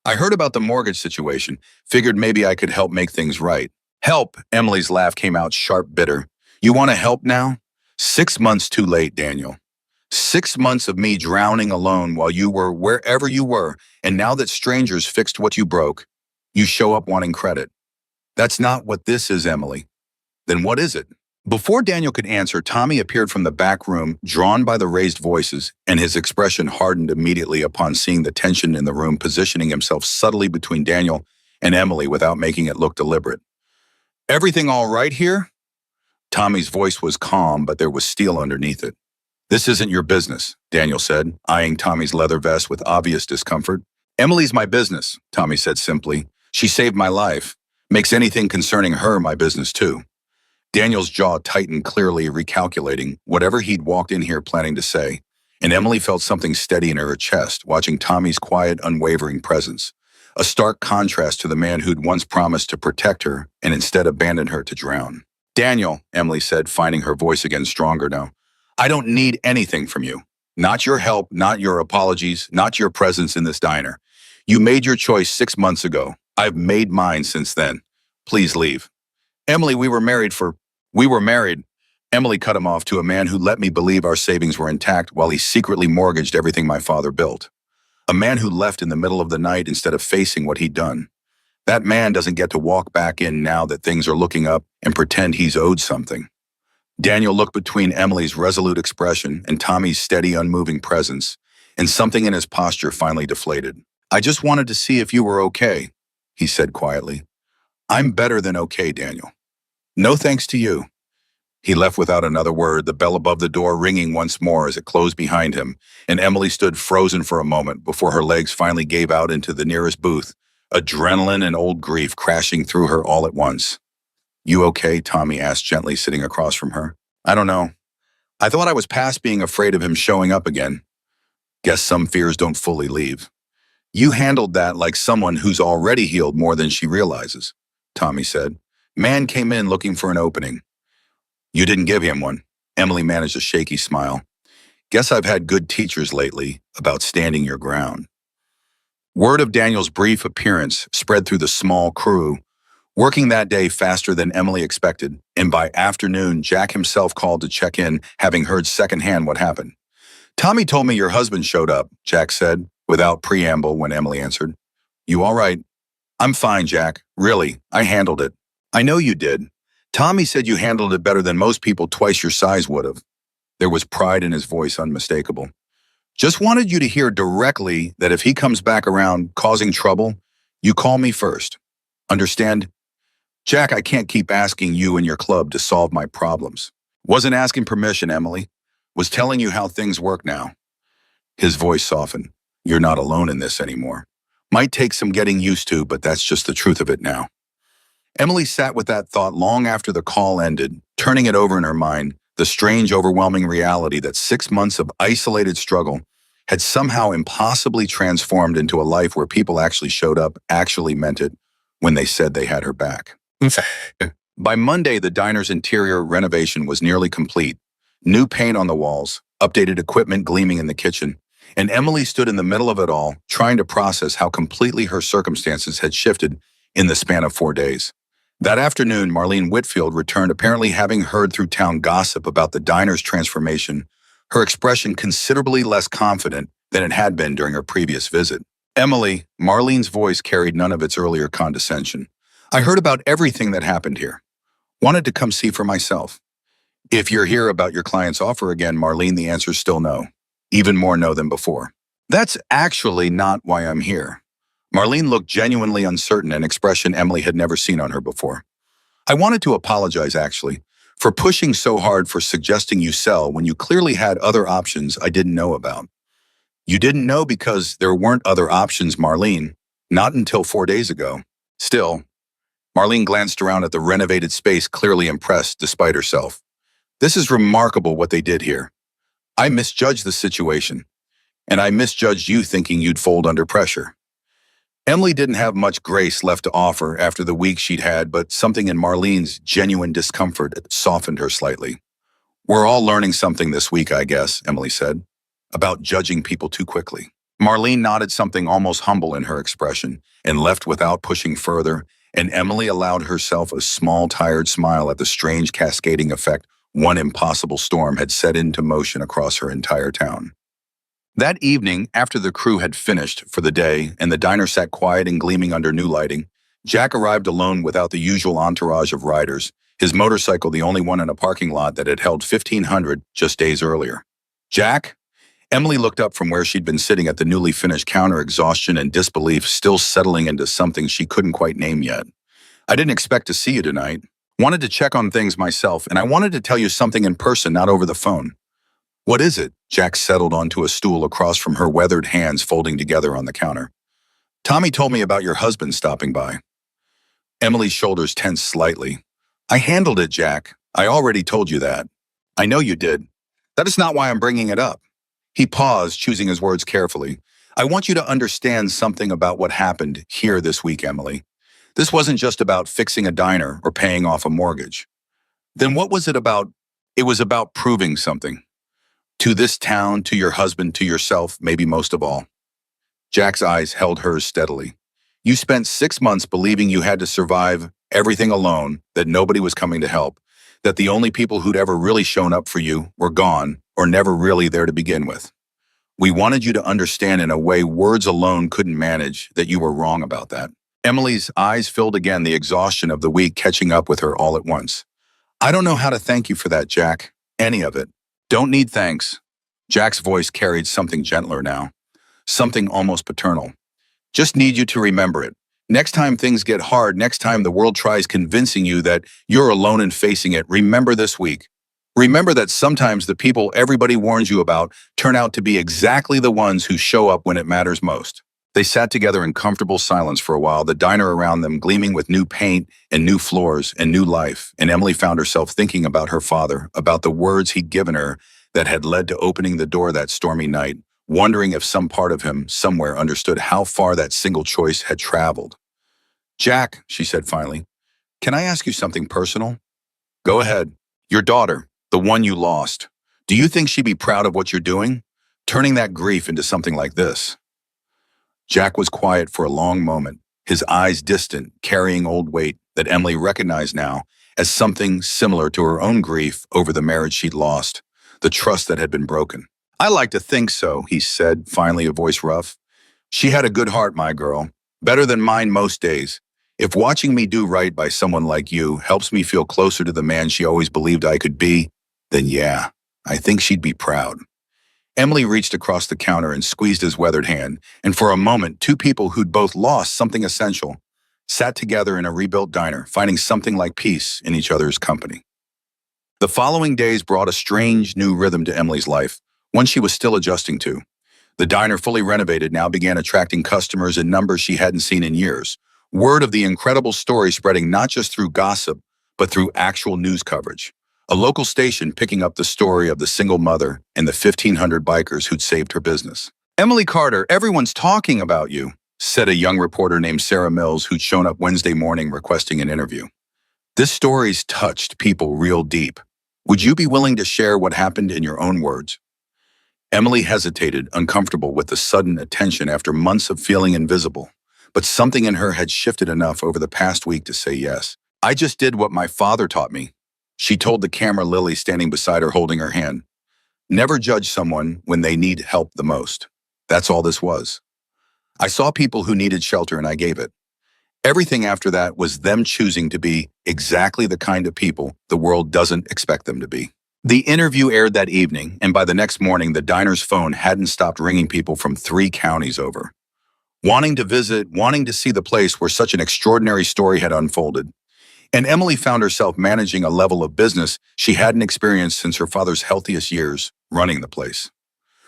I heard about the mortgage situation. Figured maybe I could help make things right. Help? Emily's laugh came out sharp, bitter. You want to help now? 6 months too late, Daniel. 6 months of me drowning alone while you were wherever you were, and now that strangers fixed what you broke, you show up wanting credit. That's not what this is, Emily. Then what is it? Before Daniel could answer, Tommy appeared from the back room, drawn by the raised voices, and his expression hardened immediately upon seeing the tension in the room, positioning himself subtly between Daniel and Emily without making it look deliberate. Everything all right here? Tommy's voice was calm, but there was steel underneath it. This isn't your business, Daniel said, eyeing Tommy's leather vest with obvious discomfort. Emily's my business, Tommy said simply. She saved my life. Makes anything concerning her my business too. Daniel's jaw tightened, clearly recalculating whatever he'd walked in here planning to say, and Emily felt something steady in her chest, watching Tommy's quiet, unwavering presence, a stark contrast to the man who'd once promised to protect her and instead abandoned her to drown. Daniel, Emily said, finding her voice again stronger now, I don't need anything from you. Not your help, not your apologies, not your presence in this diner. You made your choice 6 months ago. I've made mine since then. Please leave. Emily, we were married. Emily cut him off. To a man who let me believe our savings were intact while he secretly mortgaged everything my father built. A man who left in the middle of the night instead of facing what he'd done. That man doesn't get to walk back in now that things are looking up and pretend he's owed something. Daniel looked between Emily's resolute expression and Tommy's steady, unmoving presence, and something in his posture finally deflated. "I just wanted to see if you were okay," he said quietly. "I'm better than okay, Daniel. No thanks to you." He left without another word, the bell above the door ringing once more as it closed behind him, and Emily stood frozen for a moment before her legs finally gave out into the nearest booth, adrenaline and old grief crashing through her all at once. "You okay?" Tommy asked gently, sitting across from her. "I don't know. I thought I was past being afraid of him showing up again. Guess some fears don't fully leave." "You handled that like someone who's already healed more than she realizes," Tommy said. "Man came in looking for an opening. You didn't give him one." Emily managed a shaky smile. "Guess I've had good teachers lately about standing your ground." Word of Daniel's brief appearance spread through the small crew, working that day faster than Emily expected, and by afternoon, Jack himself called to check in, having heard secondhand what happened. "Tommy told me your husband showed up," Jack said, without preamble when Emily answered. "You all right?" "I'm fine, Jack. Really, I handled it." "I know you did. Tommy said you handled it better than most people twice your size would have." There was pride in his voice, unmistakable. "Just wanted you to hear directly that if he comes back around causing trouble, you call me first. Understand? Jack, I can't keep asking you and your club to solve my problems." "Wasn't asking permission, Emily. Was telling you how things work now." His voice softened. "You're not alone in this anymore. Might take some getting used to, but that's just the truth of it now." Emily sat with that thought long after the call ended, turning it over in her mind, the strange, overwhelming reality that 6 months of isolated struggle had somehow impossibly transformed into a life where people actually showed up, actually meant it, when they said they had her back. By Monday, the diner's interior renovation was nearly complete. New paint on the walls, updated equipment gleaming in the kitchen, and Emily stood in the middle of it all, trying to process how completely her circumstances had shifted in the span of 4 days. That afternoon, Marlene Whitfield returned, apparently having heard through town gossip about the diner's transformation, her expression considerably less confident than it had been during her previous visit. "Emily," Marlene's voice carried none of its earlier condescension. "I heard about everything that happened here. Wanted to come see for myself." "If you're here about your client's offer again, Marlene, the answer's still no. Even more no than before." "That's actually not why I'm here." Marlene looked genuinely uncertain, an expression Emily had never seen on her before. "I wanted to apologize, actually, for pushing so hard for suggesting you sell when you clearly had other options I didn't know about." "You didn't know because there weren't other options, Marlene. Not until 4 days ago." Still, Marlene glanced around at the renovated space, clearly impressed despite herself. "This is remarkable what they did here. I misjudged the situation, and I misjudged you thinking you'd fold under pressure." Emily didn't have much grace left to offer after the week she'd had, but something in Marlene's genuine discomfort softened her slightly. "We're all learning something this week, I guess," Emily said, "about judging people too quickly." Marlene nodded, something almost humble in her expression, and left without pushing further, and Emily allowed herself a small, tired smile at the strange cascading effect one impossible storm had set into motion across her entire town. That evening, after the crew had finished for the day and the diner sat quiet and gleaming under new lighting, Jack arrived alone without the usual entourage of riders, his motorcycle the only one in a parking lot that had held 1,500 just days earlier. "Jack?" Emily looked up from where she'd been sitting at the newly finished counter, exhaustion and disbelief still settling into something she couldn't quite name yet. "I didn't expect to see you tonight. Wanted to check on things myself, and I wanted to tell you something in person, not over the phone." "What is it?" Jack settled onto a stool across from her, weathered hands folding together on the counter. "Tommy told me about your husband stopping by." Emily's shoulders tensed slightly. "I handled it, Jack. I already told you that." "I know you did. That is not why I'm bringing it up." He paused, choosing his words carefully. "I want you to understand something about what happened here this week, Emily. This wasn't just about fixing a diner or paying off a mortgage." "Then what was it about?" "It was about proving something. To this town, to your husband, to yourself, maybe most of all." Jack's eyes held hers steadily. "You spent 6 months believing you had to survive everything alone, that nobody was coming to help. that the only people who'd ever really shown up for you were gone or never really there to begin with. We wanted you to understand in a way words alone couldn't manage that you were wrong about that. Emily's eyes filled again, the exhaustion of the week catching up with her all at once. I don't know how to thank you for that, Jack. Any of it. Don't need thanks. Jack's voice carried something gentler now, something almost paternal. Just need you to remember it. Next time things get hard, next time the world tries convincing you that you're alone in facing it, remember this week. Remember that sometimes the people everybody warns you about turn out to be exactly the ones who show up when it matters most. They sat together in comfortable silence for a while, the diner around them gleaming with new paint and new floors and new life, and Emily found herself thinking about her father, about the words he'd given her that had led to opening the door that stormy night, wondering if some part of him somewhere understood how far that single choice had traveled. Jack, she said finally, can I ask you something personal? Go ahead. Your daughter, the one you lost, do you think she'd be proud of what you're doing? Turning that grief into something like this? Jack was quiet for a long moment, his eyes distant, carrying old weight that Emily recognized now as something similar to her own grief over the marriage she'd lost, the trust that had been broken. I like to think so, he said, finally, a voice rough. She had a good heart, my girl, better than mine most days. If watching me do right by someone like you helps me feel closer to the man she always believed I could be, then yeah, I think she'd be proud. Emily reached across the counter and squeezed his weathered hand, and for a moment, two people who'd both lost something essential sat together in a rebuilt diner, finding something like peace in each other's company. The following days brought a strange new rhythm to Emily's life, one she was still adjusting to. The diner, fully renovated, now began attracting customers in numbers she hadn't seen in years. Word of the incredible story spreading not just through gossip, but through actual news coverage. A local station picking up the story of the single mother and the 1,500 bikers who'd saved her business. Emily Carter, everyone's talking about you, said a young reporter named Sarah Mills who'd shown up Wednesday morning requesting an interview. This story's touched people real deep. Would you be willing to share what happened in your own words? Emily hesitated, uncomfortable with the sudden attention after months of feeling invisible. But something in her had shifted enough over the past week to say yes. I just did what my father taught me, she told the camera, Lily standing beside her holding her hand. Never judge someone when they need help the most. That's all this was. I saw people who needed shelter and I gave it. Everything after that was them choosing to be exactly the kind of people the world doesn't expect them to be. The interview aired that evening, and by the next morning, the diner's phone hadn't stopped ringing people from 3 counties over. Wanting to visit, wanting to see the place where such an extraordinary story had unfolded. And Emily found herself managing a level of business she hadn't experienced since her father's healthiest years, running the place.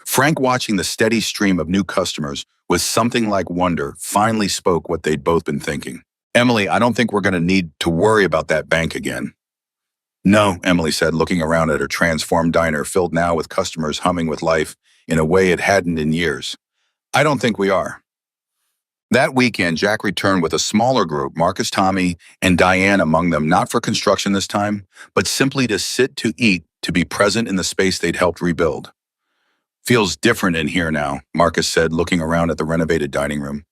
Frank, watching the steady stream of new customers with something like wonder, finally spoke what they'd both been thinking. Emily, I don't think we're going to need to worry about that bank again. No, Emily said, looking around at her transformed diner filled now with customers humming with life in a way it hadn't in years. I don't think we are. That weekend, Jack returned with a smaller group, Marcus, Tommy, and Diane among them, not for construction this time, but simply to sit, to eat, to be present in the space they'd helped rebuild. Feels different in here now, Marcus said, looking around at the renovated dining room.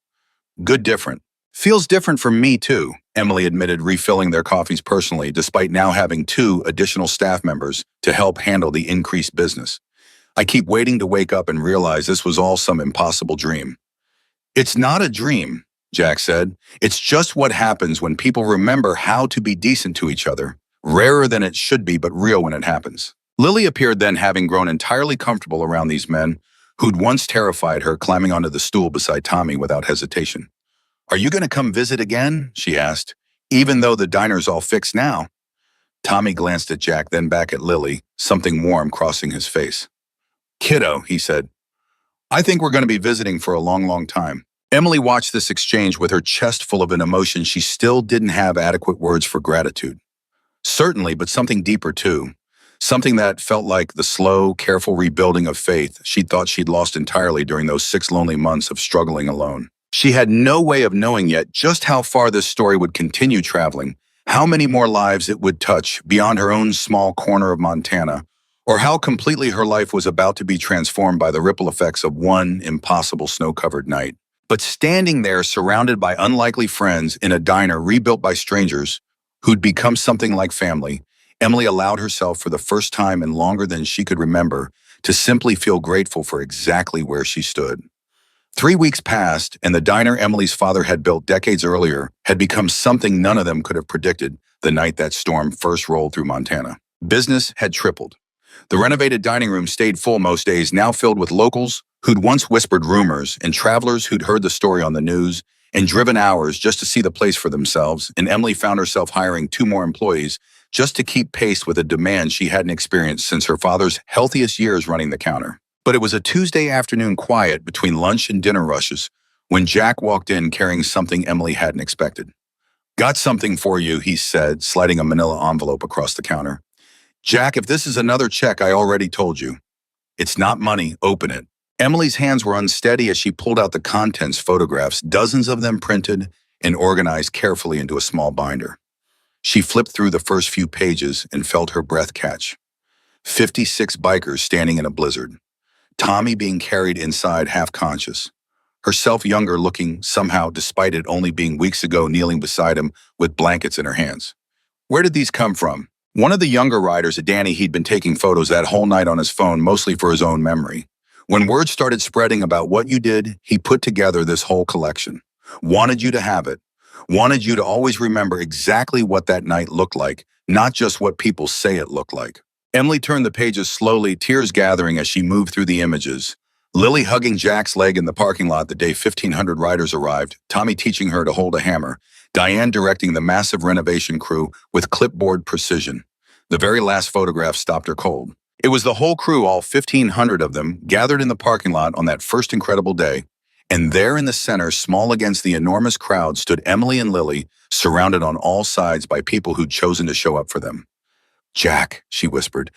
Good different. Feels different for me, too, Emily admitted, refilling their coffees personally, despite now having 2 additional staff members to help handle the increased business. I keep waiting to wake up and realize this was all some impossible dream. It's not a dream, Jack said. It's just what happens when people remember how to be decent to each other. Rarer than it should be, but real when it happens. Lily appeared then, having grown entirely comfortable around these men who'd once terrified her, climbing onto the stool beside Tommy without hesitation. Are you going to come visit again? She asked, even though the diner's all fixed now. Tommy glanced at Jack, then back at Lily, something warm crossing his face. Kiddo, he said, I think we're going to be visiting for a long, long time. Emily watched this exchange with her chest full of an emotion she still didn't have adequate words for gratitude. Certainly, but something deeper too. Something that felt like the slow, careful rebuilding of faith she'd thought she'd lost entirely during those 6 lonely months of struggling alone. She had no way of knowing yet just how far this story would continue traveling, how many more lives it would touch beyond her own small corner of Montana, or how completely her life was about to be transformed by the ripple effects of one impossible snow-covered night. But standing there surrounded by unlikely friends in a diner rebuilt by strangers who'd become something like family, Emily allowed herself for the first time and longer than she could remember to simply feel grateful for exactly where she stood. 3 weeks passed, and the diner Emily's father had built decades earlier had become something none of them could have predicted the night that storm first rolled through Montana. Business had tripled. The renovated dining room stayed full most days, now filled with locals who'd once whispered rumors and travelers who'd heard the story on the news and driven hours just to see the place for themselves, and Emily found herself hiring 2 more employees just to keep pace with a demand she hadn't experienced since her father's healthiest years running the counter. But it was a Tuesday afternoon quiet between lunch and dinner rushes when Jack walked in carrying something Emily hadn't expected. "Got something for you," he said, sliding a manila envelope across the counter. "Jack, if this is another check, I already told you. It's not money, open it." Emily's hands were unsteady as she pulled out the contents photographs, dozens of them printed and organized carefully into a small binder. She flipped through the first few pages and felt her breath catch. 56 bikers standing in a blizzard. Tommy being carried inside half-conscious. Herself younger looking, somehow, despite it only being weeks ago, kneeling beside him with blankets in her hands. Where did these come from? One of the younger riders, Danny, he'd been taking photos that whole night on his phone, mostly for his own memory. When word started spreading about what you did, he put together this whole collection. Wanted you to have it. Wanted you to always remember exactly what that night looked like, not just what people say it looked like. Emily turned the pages slowly, tears gathering as she moved through the images. Lily hugging Jack's leg in the parking lot the day 1,500 riders arrived, Tommy teaching her to hold a hammer, Diane directing the massive renovation crew with clipboard precision. The very last photograph stopped her cold. It was the whole crew, all 1,500 of them, gathered in the parking lot on that first incredible day, and there in the center, small against the enormous crowd, stood Emily and Lily, surrounded on all sides by people who'd chosen to show up for them. "Jack," she whispered,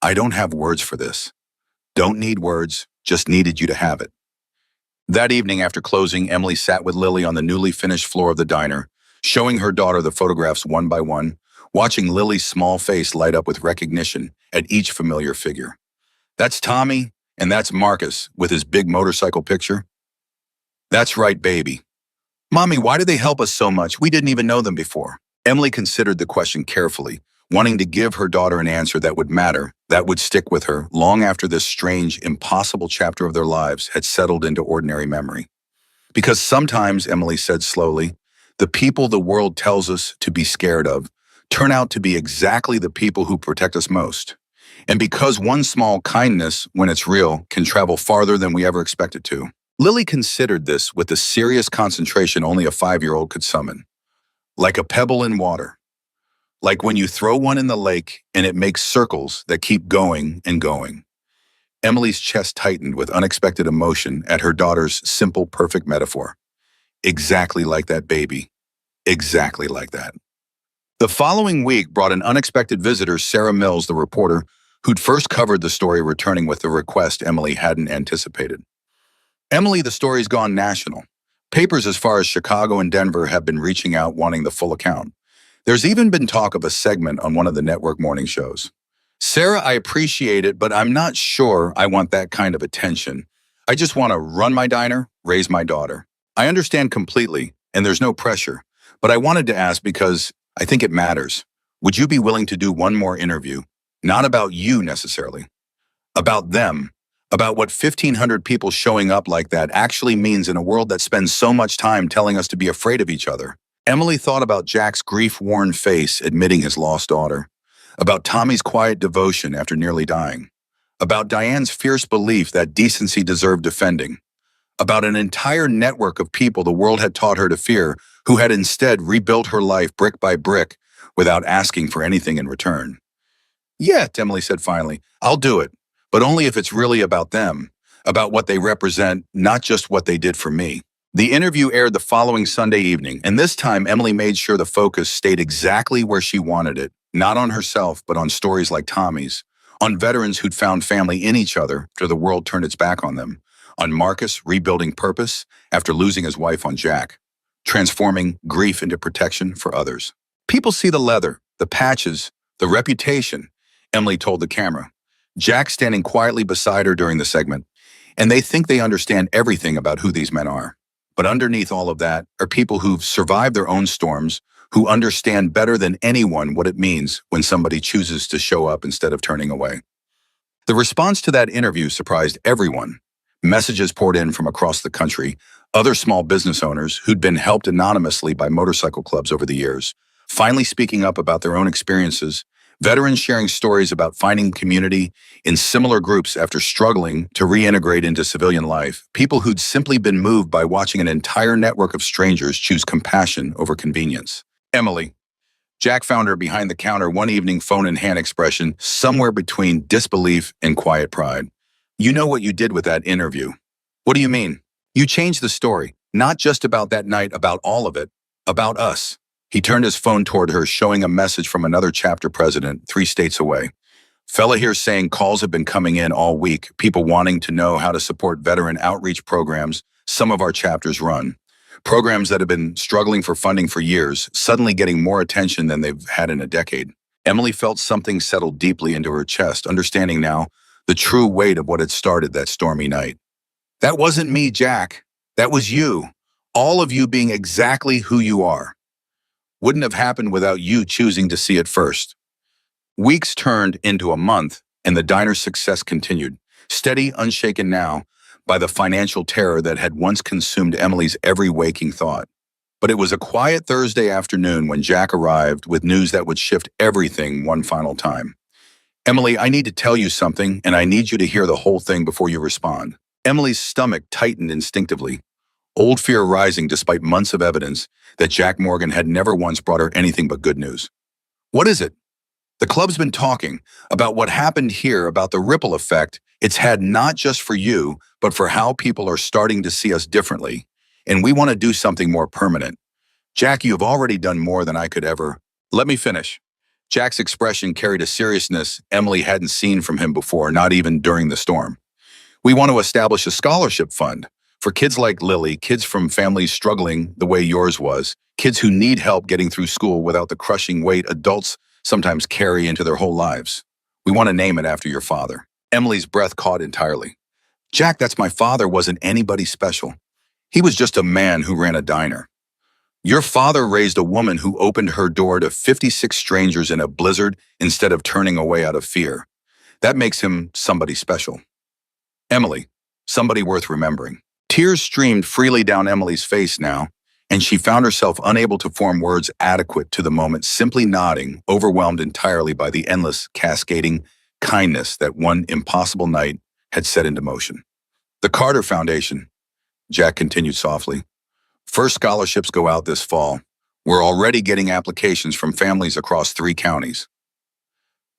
I don't have words for this. Don't need words, just needed you to have it." That evening after closing, Emily sat with Lily on the newly finished floor of the diner, showing her daughter the photographs one by one, watching Lily's small face light up with recognition at each familiar figure. "That's Tommy, and that's Marcus with his big motorcycle picture." "That's right, baby." "Mommy, why did they help us so much? We didn't even know them before." Emily considered the question carefully, wanting to give her daughter an answer that would matter, that would stick with her long after this strange, impossible chapter of their lives had settled into ordinary memory. "Because sometimes," Emily said slowly, "the people the world tells us to be scared of turn out to be exactly the people who protect us most. And because one small kindness, when it's real, can travel farther than we ever expect it to." Lily considered this with the serious concentration only a 5-year-old could summon. "Like a pebble in water. Like when you throw one in the lake and it makes circles that keep going and going." Emily's chest tightened with unexpected emotion at her daughter's simple, perfect metaphor. Exactly like that, baby. Exactly like that. The following week brought an unexpected visitor, Sarah Mills, the reporter, who'd first covered the story, returning with the request Emily hadn't anticipated. "Emily, the story's gone national. Papers as far as Chicago and Denver have been reaching out wanting the full account. There's even been talk of a segment on one of the network morning shows. Sarah, I appreciate it, but I'm not sure I want that kind of attention. I just want to run my diner, raise my daughter. I understand completely, and there's no pressure, but I wanted to ask because I think it matters. Would you be willing to do one more interview? Not about you necessarily. About them. About what 1,500 people showing up like that actually means in a world that spends so much time telling us to be afraid of each other." Emily thought about Jack's grief-worn face admitting his lost daughter, about Tommy's quiet devotion after nearly dying, about Diane's fierce belief that decency deserved defending, about an entire network of people the world had taught her to fear who had instead rebuilt her life brick by brick without asking for anything in return. "Yeah," Emily said finally, "I'll do it, but only if it's really about them, about what they represent, not just what they did for me." The interview aired the following Sunday evening, and this time Emily made sure the focus stayed exactly where she wanted it, not on herself, but on stories like Tommy's, on veterans who'd found family in each other after the world turned its back on them, on Marcus rebuilding purpose after losing his wife, on Jack, transforming grief into protection for others. "People see the leather, the patches, the reputation," Emily told the camera, Jack standing quietly beside her during the segment, "and they think they understand everything about who these men are. But underneath all of that are people who've survived their own storms, who understand better than anyone what it means when somebody chooses to show up instead of turning away. The response to that interview surprised everyone. Messages poured in from across the country, other small business owners who'd been helped anonymously by motorcycle clubs over the years, finally speaking up about their own experiences, veterans sharing stories about finding community in similar groups after struggling to reintegrate into civilian life, people who'd simply been moved by watching an entire network of strangers choose compassion over convenience. Emily. Jack found her behind the counter one evening, phone in hand, expression somewhere between disbelief and quiet pride. You know what you did with that interview. What do you mean? You changed the story, not just about that night, about all of it, about us. He turned his phone toward her, showing a message from another chapter president 3 states away. Fella here saying calls have been coming in all week, people wanting to know how to support veteran outreach programs some of our chapters run. Programs that have been struggling for funding for years, suddenly getting more attention than they've had in a decade. Emily felt something settle deeply into her chest, understanding now the true weight of what had started that stormy night. That wasn't me, Jack. That was you. All of you being exactly who you are. Wouldn't have happened without you choosing to see it first. Weeks turned into a month, and the diner's success continued, steady, unshaken now by the financial terror that had once consumed Emily's every waking thought. But it was a quiet Thursday afternoon when Jack arrived with news that would shift everything one final time. Emily, I need to tell you something, and I need you to hear the whole thing before you respond. Emily's stomach tightened instinctively, old fear rising despite months of evidence that Jack Morgan had never once brought her anything but good news. What is it? The club's been talking about what happened here, about the ripple effect it's had not just for you, but for how people are starting to see us differently. And we want to do something more permanent. Jack, you've already done more than I could ever. Let me finish. Jack's expression carried a seriousness Emily hadn't seen from him before, not even during the storm. We want to establish a scholarship fund for kids like Lily, kids from families struggling the way yours was, kids who need help getting through school without the crushing weight adults sometimes carry into their whole lives. We want to name it after your father. Emily's breath caught entirely. Jack, that's my father wasn't anybody special. He was just a man who ran a diner. Your father raised a woman who opened her door to 56 strangers in a blizzard instead of turning away out of fear. That makes him somebody special. Emily, somebody worth remembering. Tears streamed freely down Emily's face now, and she found herself unable to form words adequate to the moment, simply nodding, overwhelmed entirely by the endless, cascading kindness that one impossible night had set into motion. The Carter Foundation, Jack continued softly. First scholarships go out this fall. We're already getting applications from families across 3 counties.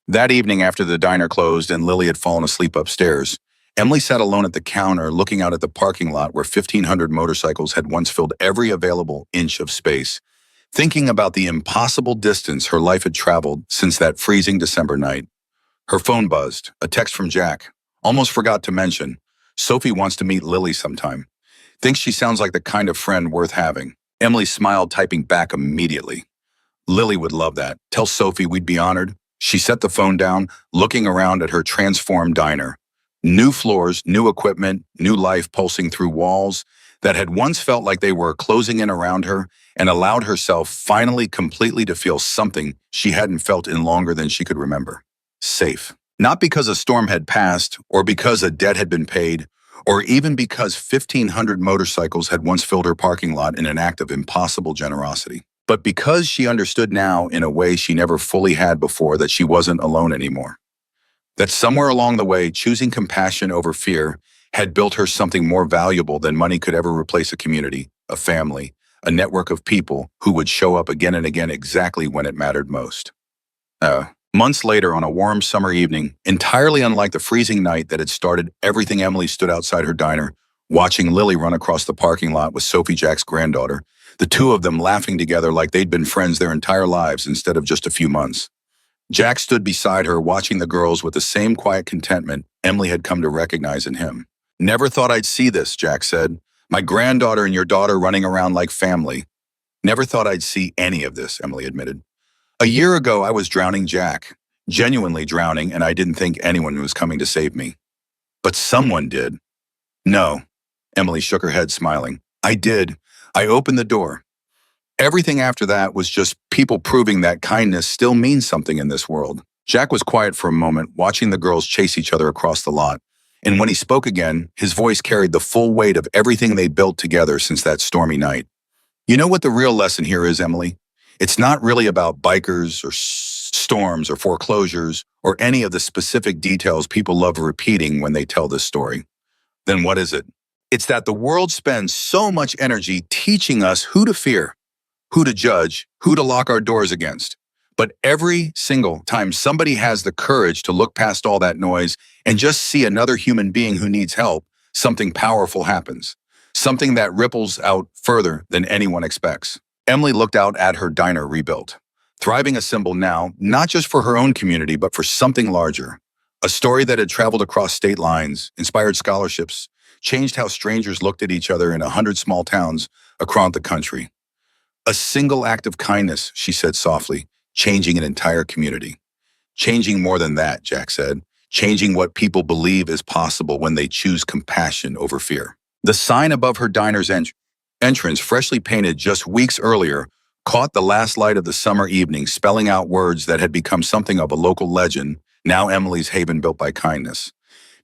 That evening, after the diner closed and Lily had fallen asleep upstairs, Emily sat alone at the counter, looking out at the parking lot where 1,500 motorcycles had once filled every available inch of space, thinking about the impossible distance her life had traveled since that freezing December night. Her phone buzzed, a text from Jack. Almost forgot to mention, Sophie wants to meet Lily sometime. Thinks she sounds like the kind of friend worth having. Emily smiled, typing back immediately. Lily would love that. Tell Sophie we'd be honored. She set the phone down, looking around at her transformed diner. New floors, new equipment, new life pulsing through walls that had once felt like they were closing in around her, and allowed herself finally completely to feel something she hadn't felt in longer than she could remember. Safe. Not because a storm had passed, or because a debt had been paid, or even because 1,500 motorcycles had once filled her parking lot in an act of impossible generosity, but because she understood now in a way she never fully had before that she wasn't alone anymore. That somewhere along the way, choosing compassion over fear had built her something more valuable than money could ever replace: a community, a family, a network of people who would show up again and again exactly when it mattered most. Months later, on a warm summer evening, entirely unlike the freezing night that had started everything, Emily stood outside her diner, watching Lily run across the parking lot with Sophie, Jack's granddaughter, the two of them laughing together like they'd been friends their entire lives instead of just a few months. Jack stood beside her, watching the girls with the same quiet contentment Emily had come to recognize in him. Never thought I'd see this, Jack said. My granddaughter and your daughter running around like family. Never thought I'd see any of this, Emily admitted. A year ago, I was drowning, Jack. Genuinely drowning, and I didn't think anyone was coming to save me. But someone did. No. Emily shook her head, smiling. I did. I opened the door. Everything after that was just people proving that kindness still means something in this world. Jack was quiet for a moment, watching the girls chase each other across the lot. And when he spoke again, his voice carried the full weight of everything they built together since that stormy night. You know what the real lesson here is, Emily? It's not really about bikers or storms or foreclosures or any of the specific details people love repeating when they tell this story. Then what is it? It's that the world spends so much energy teaching us who to fear, who to judge, who to lock our doors against. But every single time somebody has the courage to look past all that noise and just see another human being who needs help, something powerful happens. Something that ripples out further than anyone expects. Emily looked out at her diner rebuilt, thriving a symbol now, not just for her own community, but for something larger. A story that had traveled across state lines, inspired scholarships, changed how strangers looked at each other in 100 small towns across the country. A single act of kindness, she said softly, changing an entire community. Changing more than that, Jack said. Changing what people believe is possible when they choose compassion over fear. The sign above her diner's entrance, freshly painted just weeks earlier, caught the last light of the summer evening, spelling out words that had become something of a local legend, now Emily's haven built by kindness.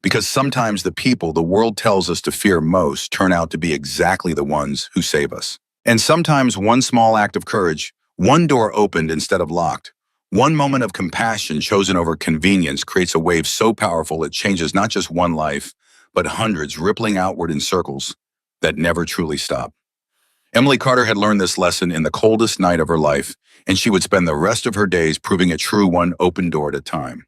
Because sometimes the people the world tells us to fear most turn out to be exactly the ones who save us. And sometimes one small act of courage, one door opened instead of locked, one moment of compassion chosen over convenience creates a wave so powerful it changes not just one life, but hundreds rippling outward in circles that never truly stop. Emily Carter had learned this lesson in the coldest night of her life, and she would spend the rest of her days proving it true one open door at a time.